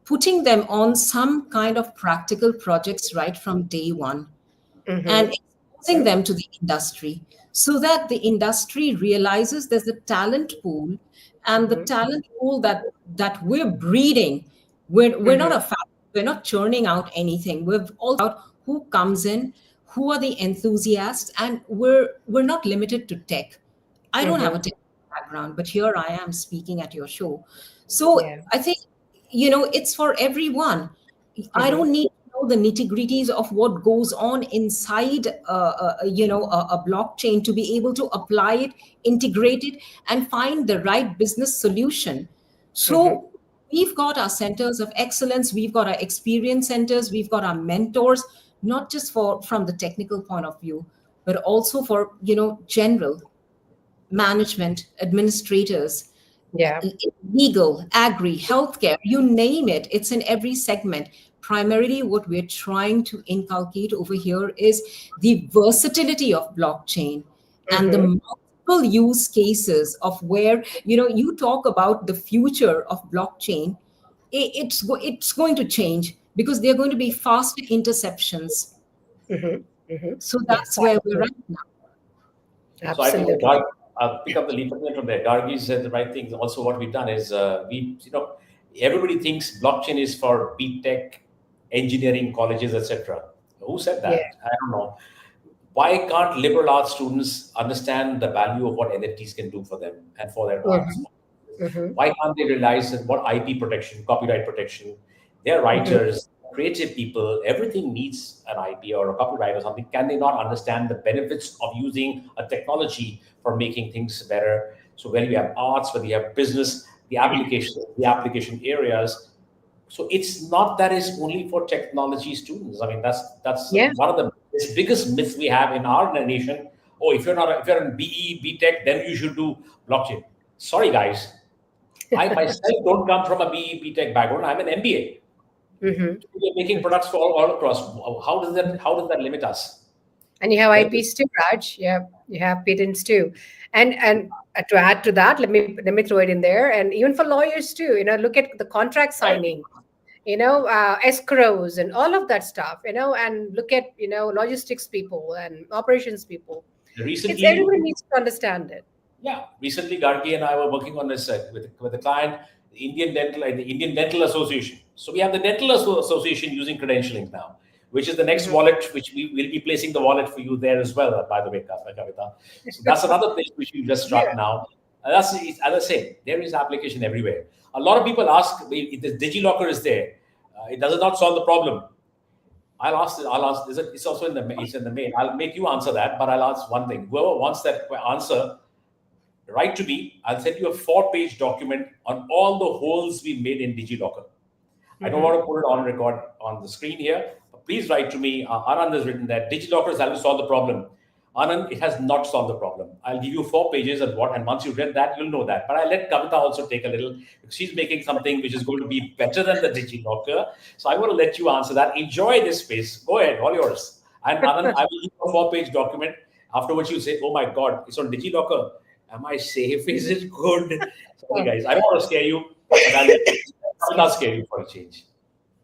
putting them on some kind of practical projects right from day one and exposing them to the industry so that the industry realizes there's a talent pool, and the talent pool that we're breeding. We're not we're not churning out anything. We've all out who comes in, who are the enthusiasts, and we're not limited to tech. I don't have a tech background, but here I am speaking at your show. So I think, it's for everyone. I don't need to know the nitty-gritties of what goes on inside a blockchain to be able to apply it, integrate it, and find the right business solution. So we've got our centers of excellence, we've got our experience centers, we've got our mentors, not just from the technical point of view, but also for, general management, administrators, legal, agri, healthcare, you name it, it's in every segment. primarily what we're trying to inculcate over here is the versatility of blockchain and the multiple use cases of where, you talk about the future of blockchain. It's going to change because there are going to be faster interceptions. So that's where we're at now. So I think Absolutely. I'll pick up the lead from there. Gargi said the right thing. Also, what we've done is everybody thinks blockchain is for BTech, engineering colleges, etc. Who said that? Yeah. I don't know. Why can't liberal arts students understand the value of what NFTs can do for them and for their arts? Why can't they realize that what IP protection, copyright protection, they're writers, creative people, everything needs an IP or a copyright or something. Can they not understand the benefits of using a technology for making things better? So when you have arts, when you have business, the application areas. So it's not that it's only for technology students. I mean, that's one of the biggest myths we have in our nation. Oh, if you're in BE, BTech, then you should do blockchain. Sorry, guys. I myself don't come from a BE, BTech background. I'm an MBA. We're making products for all across. How does that limit us? And you have IPs too, Raj. Yeah, you have patents too. And to add to that, let me throw it in there. And even for lawyers too, look at the contract signing, escrows and all of that stuff, and look at logistics people and operations people. Recently, everybody needs to understand it. Yeah, recently Gargi and I were working on this with a client, the Indian Dental Association. So we have the Dental Association using credentialing now, which is the next wallet, which we will be placing the wallet for you there as well, by the way, Kavita. So that's another place which we just struck now. As I say, there is application everywhere. A lot of people ask if the DigiLocker is there, it does not solve the problem. I'll ask. It's also in the mail. I'll make you answer that, but I'll ask one thing. Whoever wants that answer, write to me. I'll send you a 4-page document on all the holes we made in DigiLocker. I don't want to put it on record on the screen here, but please write to me. Anand has written that DigiLocker has helped solve the problem. Anand, it has not solved the problem. I'll give you 4 pages and once you've read that, you'll know that. But I'll let Kavita also take a little, because she's making something which is going to be better than the DigiLocker. So I want to let you answer that. Enjoy this space. Go ahead, all yours. And Anand, I will give you a 4-page document. After which you'll say, oh my God, it's on DigiLocker. Am I safe? Is it good? Sorry, guys. I don't want to scare you, but I'll scare you for a change.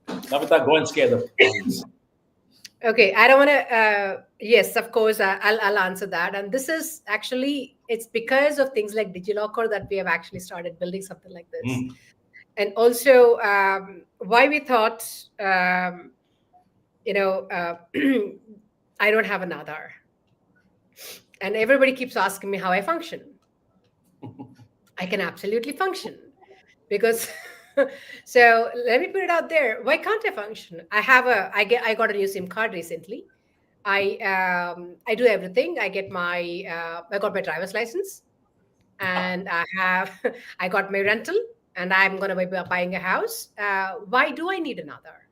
Kavita, go and scare them. Okay, I don't want to. Yes, of course, I'll answer that. And this is actually, it's because of things like DigiLocker that we have actually started building something like this. And also, why we thought, I don't have an Aadhaar. And everybody keeps asking me how I function. I can absolutely function because. So let me put it out there. Why can't I function? I got a new SIM card recently. I do everything. I got my driver's license, and I got my rental, and I'm going to be buying a house. Why do I need an Aadhaar?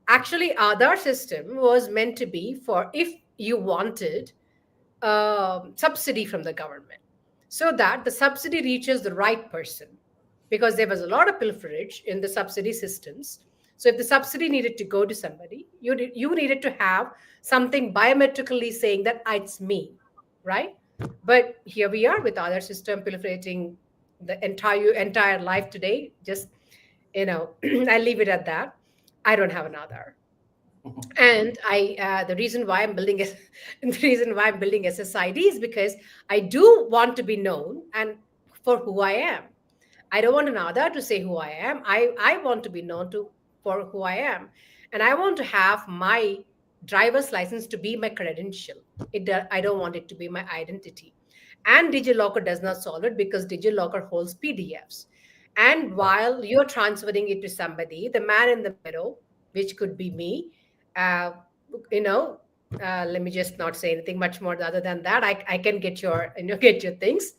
Actually, Aadhaar system was meant to be for if you wanted subsidy from the government, so that the subsidy reaches the right person. Because there was a lot of pilferage in the subsidy systems. So if the subsidy needed to go to somebody, you needed to have something biometrically saying that it's me, right? But here we are with Aadhaar system proliferating the entire life today. Just, I leave it at that. I don't have an Aadhaar. And the reason why I'm building SSID is because I do want to be known and for who I am. I don't want an Aadhaar to say who I am. I want to be known for who I am. And I want to have my driver's license to be my credential. I don't want it to be my identity. And DigiLocker does not solve it because DigiLocker holds PDFs. And while you're transferring it to somebody, the man in the middle, which could be me, let me just not say anything much more other than that. I can get your things.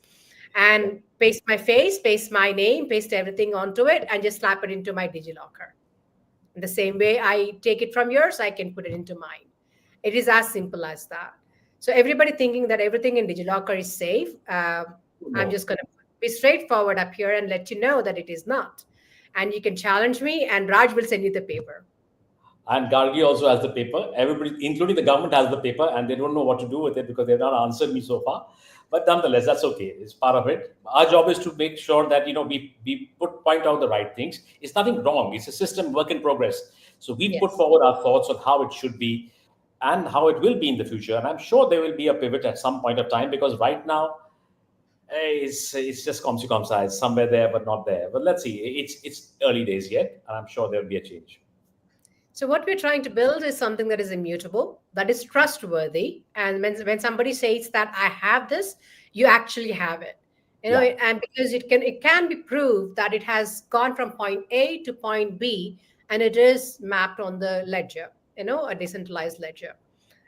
And paste my face, paste my name, paste everything onto it, and just slap it into my DigiLocker. In the same way I take it from yours, I can put it into mine. It is as simple as that. So everybody thinking that everything in DigiLocker is safe, I'm just going to be straightforward up here and let you know that it is not. And you can challenge me, and Raj will send you the paper. And Gargi also has the paper. Everybody, including the government, has the paper, and they don't know what to do with it because they've not answered me so far. But nonetheless, that's okay. It's part of it. Our job is to make sure that we point out the right things. It's nothing wrong. It's a system work in progress. So we put Yes. forward our thoughts on how it should be and how it will be in the future. And I'm sure there will be a pivot at some point of time, because right now it's just comme si comme ça. It's somewhere there but not there. But let's see. It's early days yet, and I'm sure there will be a change. So what we're trying to build is something that is immutable, that is trustworthy. And when somebody says that I have this, you actually have it. Yeah. And because it can be proved that it has gone from point A to point B, and it is mapped on the ledger, a decentralized ledger.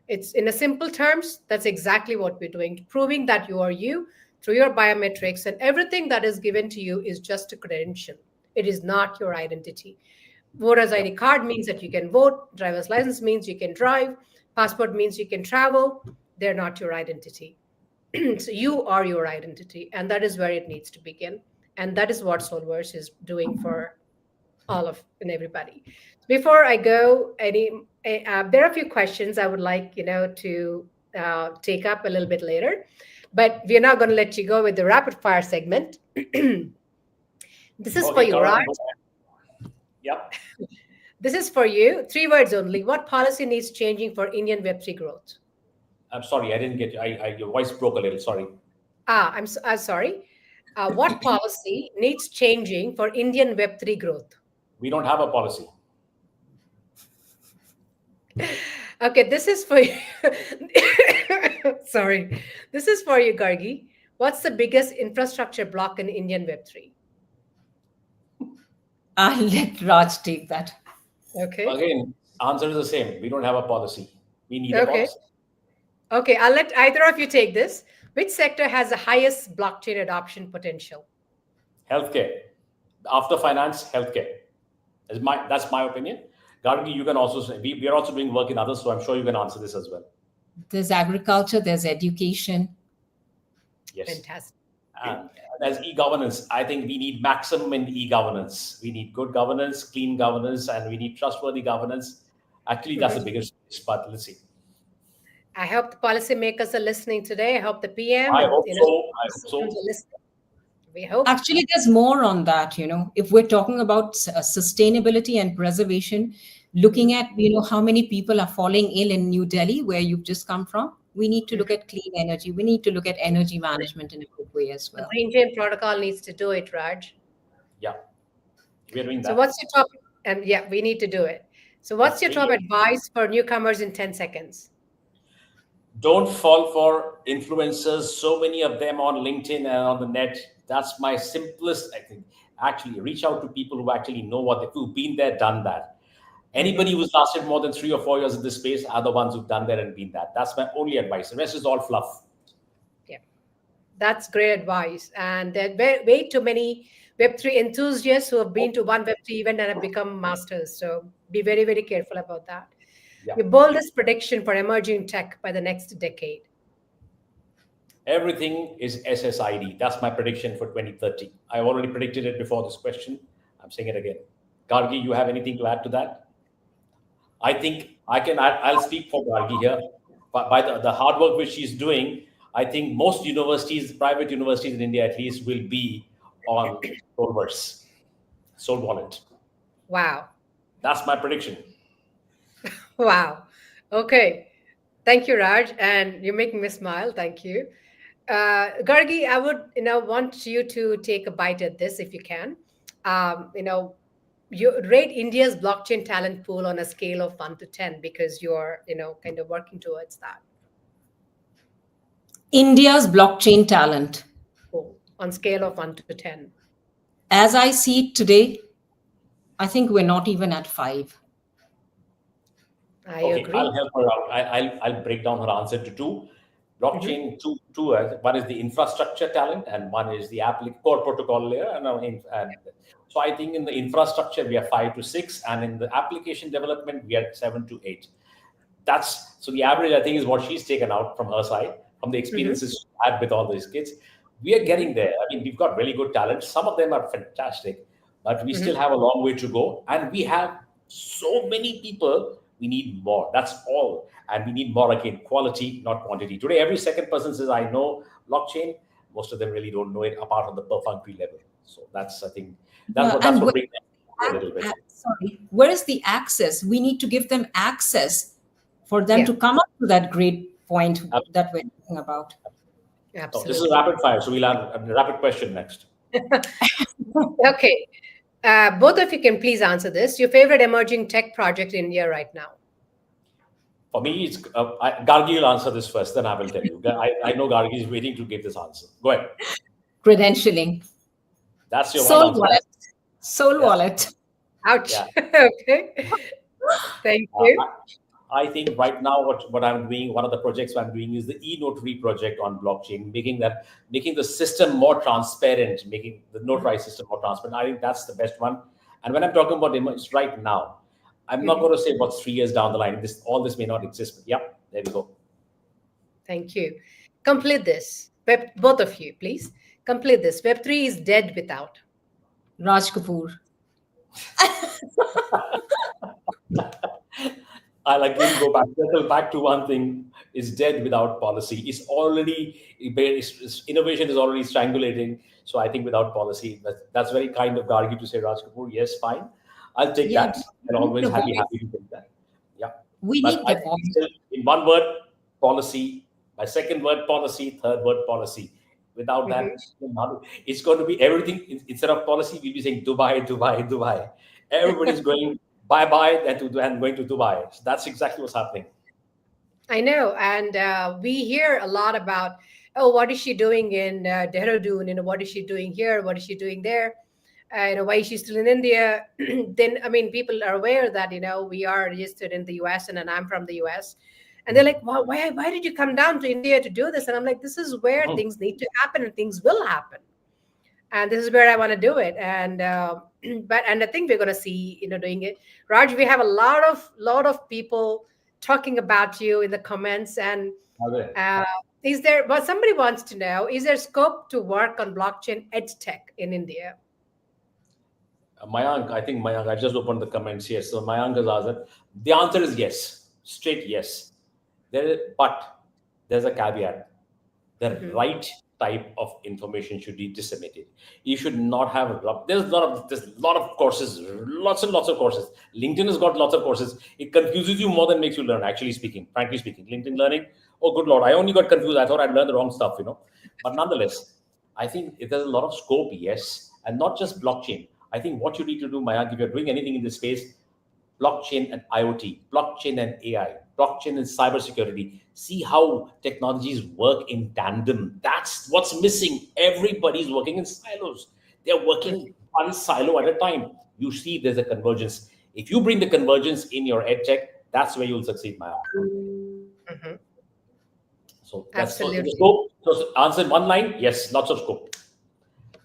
It's in a simple terms, that's exactly what we're doing, proving that you are you through your biometrics, and everything that is given to you is just a credential. It is not your identity. Voter's ID card means that you can vote. Driver's license means you can drive. Passport means you can travel. They're not your identity. So you are your identity, and that is where it needs to begin. And that is what Solverse is doing for all of and everybody. Before I go, there are a few questions I would like to take up a little bit later, but we're not going to let you go with the rapid fire segment. This is for you, Raj. Yep. This is for you. 3 words only. What policy needs changing for Indian Web3 growth? I'm sorry, I didn't get you. Your voice broke a little. Sorry. I'm sorry. What policy needs changing for Indian Web3 growth? We don't have a policy. Okay, this is for you. Sorry. This is for you, Gargi. What's the biggest infrastructure block in Indian Web3? I'll let Raj take that. Okay. Again, answer is the same. We don't have a policy. We need a policy. Okay, I'll let either of you take this. Which sector has the highest blockchain adoption potential? Healthcare. After finance, healthcare. That's my opinion. Gargi, you can also say, we are also doing work in others, so I'm sure you can answer this as well. There's agriculture, there's education. Yes. Fantastic. And as e-governance, I think we need maximum in e-governance. We need good governance, clean governance, and we need trustworthy governance. Actually, that's the biggest piece, but let's see. I hope the policymakers are listening today. I hope the PM. I hope so. We hope. Actually, there's more on that. If we're talking about sustainability and preservation, looking at how many people are falling ill in New Delhi, where you've just come from. We need to look at clean energy. We need to look at energy management in a good way as well. The Green Chain Protocol needs to do it, Raj. Yeah, we're doing that. So what's your top? And yeah, we need to do it. So what's your top advice for newcomers in 10 seconds? Don't fall for influencers. So many of them on LinkedIn and on the net. That's my simplest, I think. Actually, reach out to people who actually know who've been there, done that. Anybody who's lasted more than 3 or 4 years in this space are the ones who've done that and been that. That's my only advice. The rest is all fluff. Yeah, that's great advice. And there are way too many Web3 enthusiasts who have been to one Web3 event and have become masters. So be very, very careful about that. Yeah. Your boldest prediction for emerging tech by the next decade? Everything is SSID. That's my prediction for 2030. I already predicted it before this question. I'm saying it again. Gargi, you have anything to add to that? I think I'll speak for Gargi here. By the hard work which she's doing, I think most universities, private universities in India at least, will be on Solverse, Soul Wallet. Wow. That's my prediction. Wow. Okay. Thank you, Raj. And you're making me smile. Thank you. Gargi, I would want you to take a bite at this if you can. You rate India's blockchain talent pool on a scale of 1 to 10 because you're kind of working towards that. India's blockchain talent Pool on scale of 1 to 10. As I see it today, I think we're not even at 5. I Okay, agree. I'll help her out. I'll break down her answer to 2. Blockchain, two. One is the infrastructure talent, and one is the core protocol layer. And so I think in the infrastructure we are 5 to 6, and in the application development we are 7 to 8. So the average, I think, is what she's taken out from her side, from the experiences she had with all these kids. We are getting there. I mean, we've got really good talent. Some of them are fantastic, but we still have a long way to go. And we have So many people, we need more. That's all. And we need more again, quality, not quantity. Today, every second person says, I know blockchain. Most of them really don't know it apart from the perfunctory level. So that's, I think, that's And what brings it a little bit. sorry, where is the access? We need to give them access for them Yeah. to come up to that great point Absolutely. that we're talking about. So Absolutely. this is rapid fire. So we'll have a rapid question next. Okay. Both of you can please answer this. Your favorite emerging tech project in India right now? For me, it's Gargi will answer this first, then I will tell you. I know Gargi is waiting to give this answer. Go ahead. Credentialing. That's your Soul one answer. wallet. Soul Yeah. wallet. Ouch. Yeah. Okay. Thank you. I think right now what I'm doing, one of the projects I'm doing is the e-notary project on blockchain, making the system more transparent, making the notarized system more transparent. I think that's the best one. And when I'm talking about it's right now, I'm not going to say what's 3 years down the line. All this may not exist. But yep, there we go. Thank you. Complete this. Both of you, please. Complete this. Web3 is dead without. Raj Kapoor. I'll again circle back to one thing: is dead without policy. Innovation is already strangulating. So I think without policy, that's very kind of Gargi to say, Raj Kapoor. Yes, fine, I'll take Yeah, that. And always the happy voice. to take that. Yeah. We But need I the think voice. still, in one word, policy. My second word, policy. Third word, policy. Without that, it's going to be everything. Instead of policy, we'll be saying Dubai, Dubai, Dubai. Everybody's going bye-bye and going to Dubai. So that's exactly what's happening. I know. And we hear a lot about, oh, what is she doing in Dehradun? What is she doing here? What is she doing there? Why is she still in India? Then, I mean, people are aware that, we are registered in the US and I'm from the US. And they're like, well, why did you come down to India to do this? And I'm like, this is where things need to happen and things will happen. And this is where I want to do it. And I think we're going to see, doing it. Raj, we have a lot of people talking about you in the comments. And somebody wants to know, is there scope to work on blockchain edtech in India? Mayank, I just opened the comments. Yes. So Mayank has asked that. The answer is yes. Straight yes. But there's a caveat. The right type of information should be disseminated. You should not have. There's a lot of courses, lots and lots of courses. LinkedIn has got lots of courses. It confuses you more than makes you learn. Frankly speaking, LinkedIn learning. Oh, good Lord! I only got confused. I thought I'd learned the wrong stuff. But nonetheless, I think there's a lot of scope. Yes, and not just blockchain. I think what you need to do, Mayank, if you're doing anything in this space, blockchain and IoT, blockchain and AI, blockchain and cybersecurity. See how technologies work in tandem. That's what's missing. Everybody's working in silos. They're working one silo at a time. You see there's a convergence. If you bring the convergence in your edtech, that's where you'll succeed, Maya. So that's Absolutely. So answer in one line, yes, lots of scope.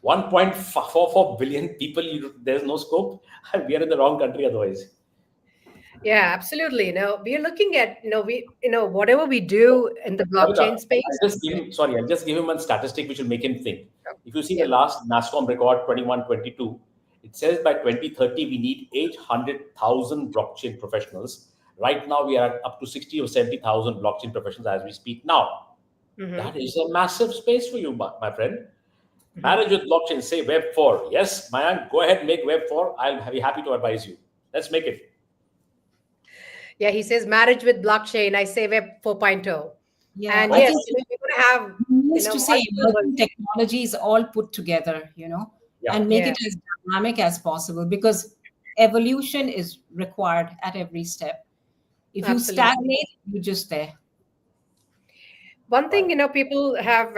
1.44 billion people, there's no scope. We are in the wrong country otherwise. Yeah, absolutely. We are looking at, whatever we do in the blockchain space. I'll just give him one statistic which will make him think. If you see the last NASSCOM record 21-22, it says by 2030 we need 800,000 blockchain professionals. Right now we are up to 60 or 70,000 blockchain professionals as we speak now. That is a massive space for you, my friend. Marriage with blockchain, say Web 4. Yes, Mayank, go ahead, make Web 4. I'll be happy to advise you. Let's make it. Yeah, he says marriage with blockchain. I say Web 4.0. Yeah, and I yes, think we're going to have. Used to say emerging technologies all put together, and make it as dynamic as possible, because evolution is required at every step. If you stagnate, you're just there. One thing, people have,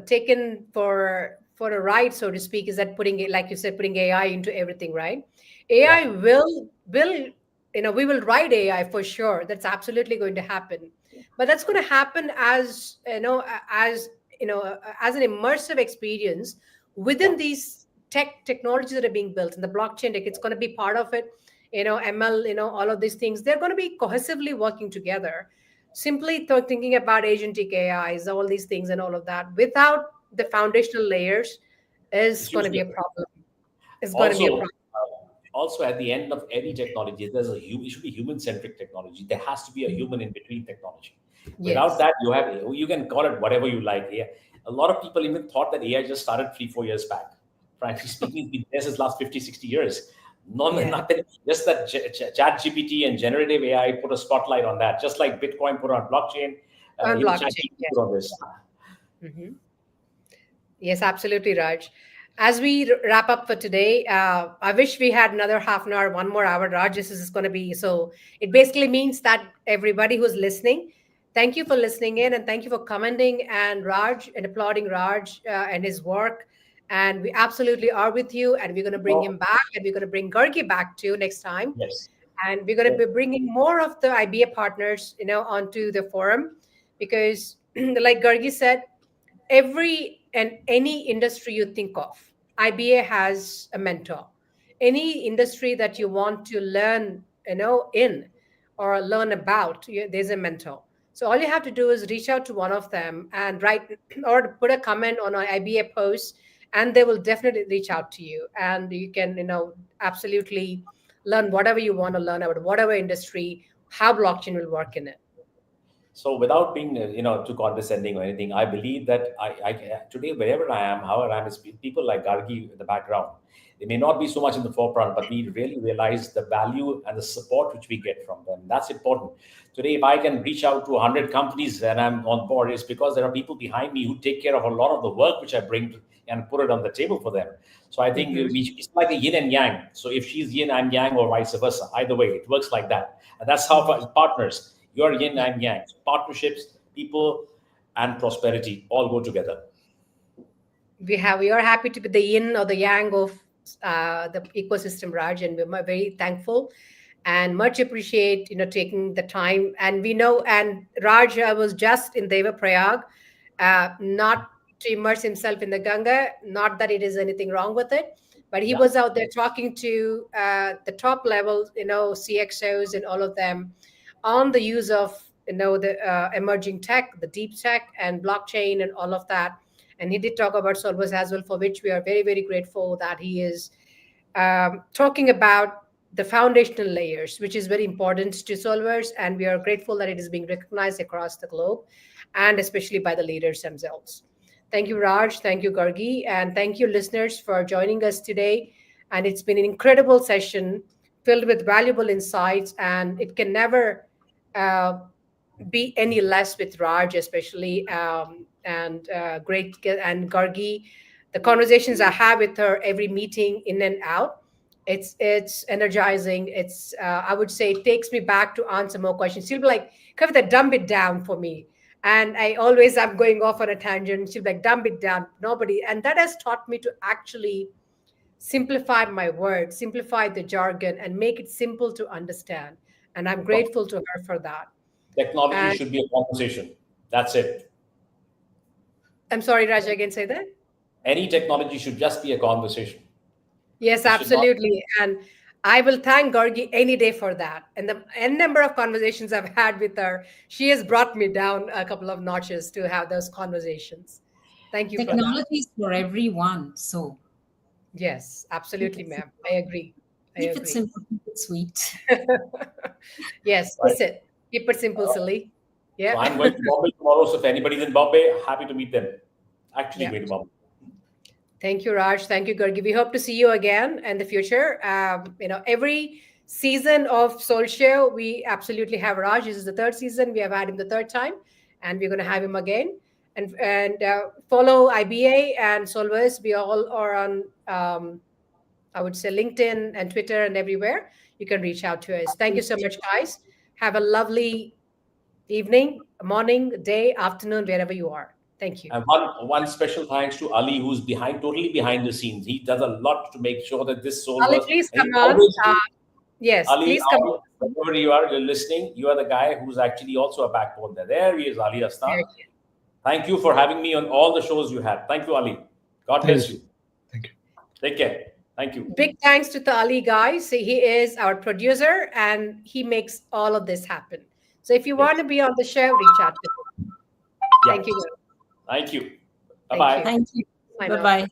taken for a ride, so to speak, is that putting it, like you said, putting AI into everything, right? AI will, we will ride AI for sure. That's absolutely going to happen. But that's going to happen as, as an immersive experience within these technologies that are being built. And the blockchain tech, it's going to be part of it. ML, all of these things, they're going to be cohesively working together. Simply thinking about agentic AIs, all these things and all of that, without the foundational layers is going to be a problem. It's going to be a problem. also at the end of any technology, it should be human-centric technology. There has to be a human in between technology. Without Yes. that, you can call it whatever you like. Yeah. A lot of people even thought that AI just started 3-4 years back. Frankly speaking, it's been there since last 50, 60 years. Yeah. Nothing, just that Chat GPT and generative AI put a spotlight on that, just like Bitcoin put on blockchain, On blockchain, ChatGPT yes. put on this. Mhm. Yes, absolutely, Raj. As we wrap up for today, I wish we had another half an hour, 1 more hour, Raj. This is going to be so. It basically means that everybody who's listening, thank you for listening in, and thank you for commenting and Raj and applauding Raj and his work. And we absolutely are with you, and we're going to bring him back, and we're going to bring Gargi back too next time. Yes. And we're going to be bringing more of the IBA partners, onto the forum, because, like Gargi said, every and any industry you think of, IBA has a mentor. Any industry that you want to learn, in or learn about, there's a mentor. So all you have to do is reach out to one of them and write or put a comment on our IBA post, and they will definitely reach out to you. And you can, absolutely learn whatever you want to learn about whatever industry, how blockchain will work in it. So without being, too condescending or anything, I believe that today, wherever I am, however I am, is people like Gargi in the background. They may not be so much in the forefront, but we really realize the value and the support which we get from them. That's important. Today, if I can reach out to 100 companies and I'm on board, it's because there are people behind me who take care of a lot of the work which I bring and put it on the table for them. So I think it's like a yin and yang. So if she's yin, I'm yang, or vice versa. Either way, it works like that. And that's how partners. You're yin and yang. Partnerships, people, and prosperity all go together. We are happy to be the yin or the yang of the ecosystem, Raj, and we're very thankful and much appreciate taking the time. And we know, and Raj was just in Devaprayag, not to immerse himself in the Ganga. Not that it is anything wrong with it, but he was out there talking to the top level, CXOs and all of them on the use of the emerging tech, the deep tech and blockchain and all of that. And he did talk about Solvers as well, for which we are very, very grateful that he is talking about the foundational layers, which is very important to Solvers. And we are grateful that it is being recognized across the globe, and especially by the leaders themselves. Thank you, Raj. Thank you, Gargi. And thank you, listeners, for joining us today. And it's been an incredible session filled with valuable insights. And it can never be any less with Raj, especially, and great, and Gargi. The conversations I have with her every meeting in and out, it's energizing. It's I would say it takes me back to answer more questions. She'll be like, Kavita, dumb it down for me. And I'm going off on a tangent. She'll be like, dumb it down. Nobody. And that has taught me to actually simplify my words, simplify the jargon, and make it simple to understand. And I'm grateful to her for that. Technology should be a conversation. That's it. I'm sorry, Raj, again, say that? Any technology should just be a conversation. Yes, absolutely. And I will thank Gargi any day for that. And the n number of conversations I've had with her, she has brought me down a couple of notches to have those conversations. Thank you. Technology is for everyone. So yes, absolutely, ma'am. I agree. Keep it simple, keep it sweet. Yes, right. Listen, keep it simple, silly. Yeah. So I'm going to Bombay tomorrow. So if anybody's in Bombay, happy to meet them. Actually, going to Bombay. Thank you, Raj. Thank you, Gargi. We hope to see you again in the future. Every season of Soul Show, we absolutely have Raj. This is the third season. We have had him the third time, and we're going to have him again. And follow IBA and Solvers. We all are on, I would say, LinkedIn and Twitter and everywhere. You can reach out to us. Thank you so much, guys. Have a lovely evening, morning, day, afternoon, wherever you are. Thank you. And one special thanks to Ali, who's totally behind the scenes. He does a lot to make sure that this soul. Ali, please come on. Yes, Ali, please come on. Wherever you're listening, you are the guy who's actually also a backbone there. There he is, Ali Astan. Thank you for having me on all the shows you had. Thank you, Ali. God bless you. Thank you. Take care. Thank you. Big thanks to the Ali guys. He is our producer and he makes all of this happen. So if you want to be on the show, reach out to him. Thank you. Thank you. Bye-bye. Thank you. Bye-bye.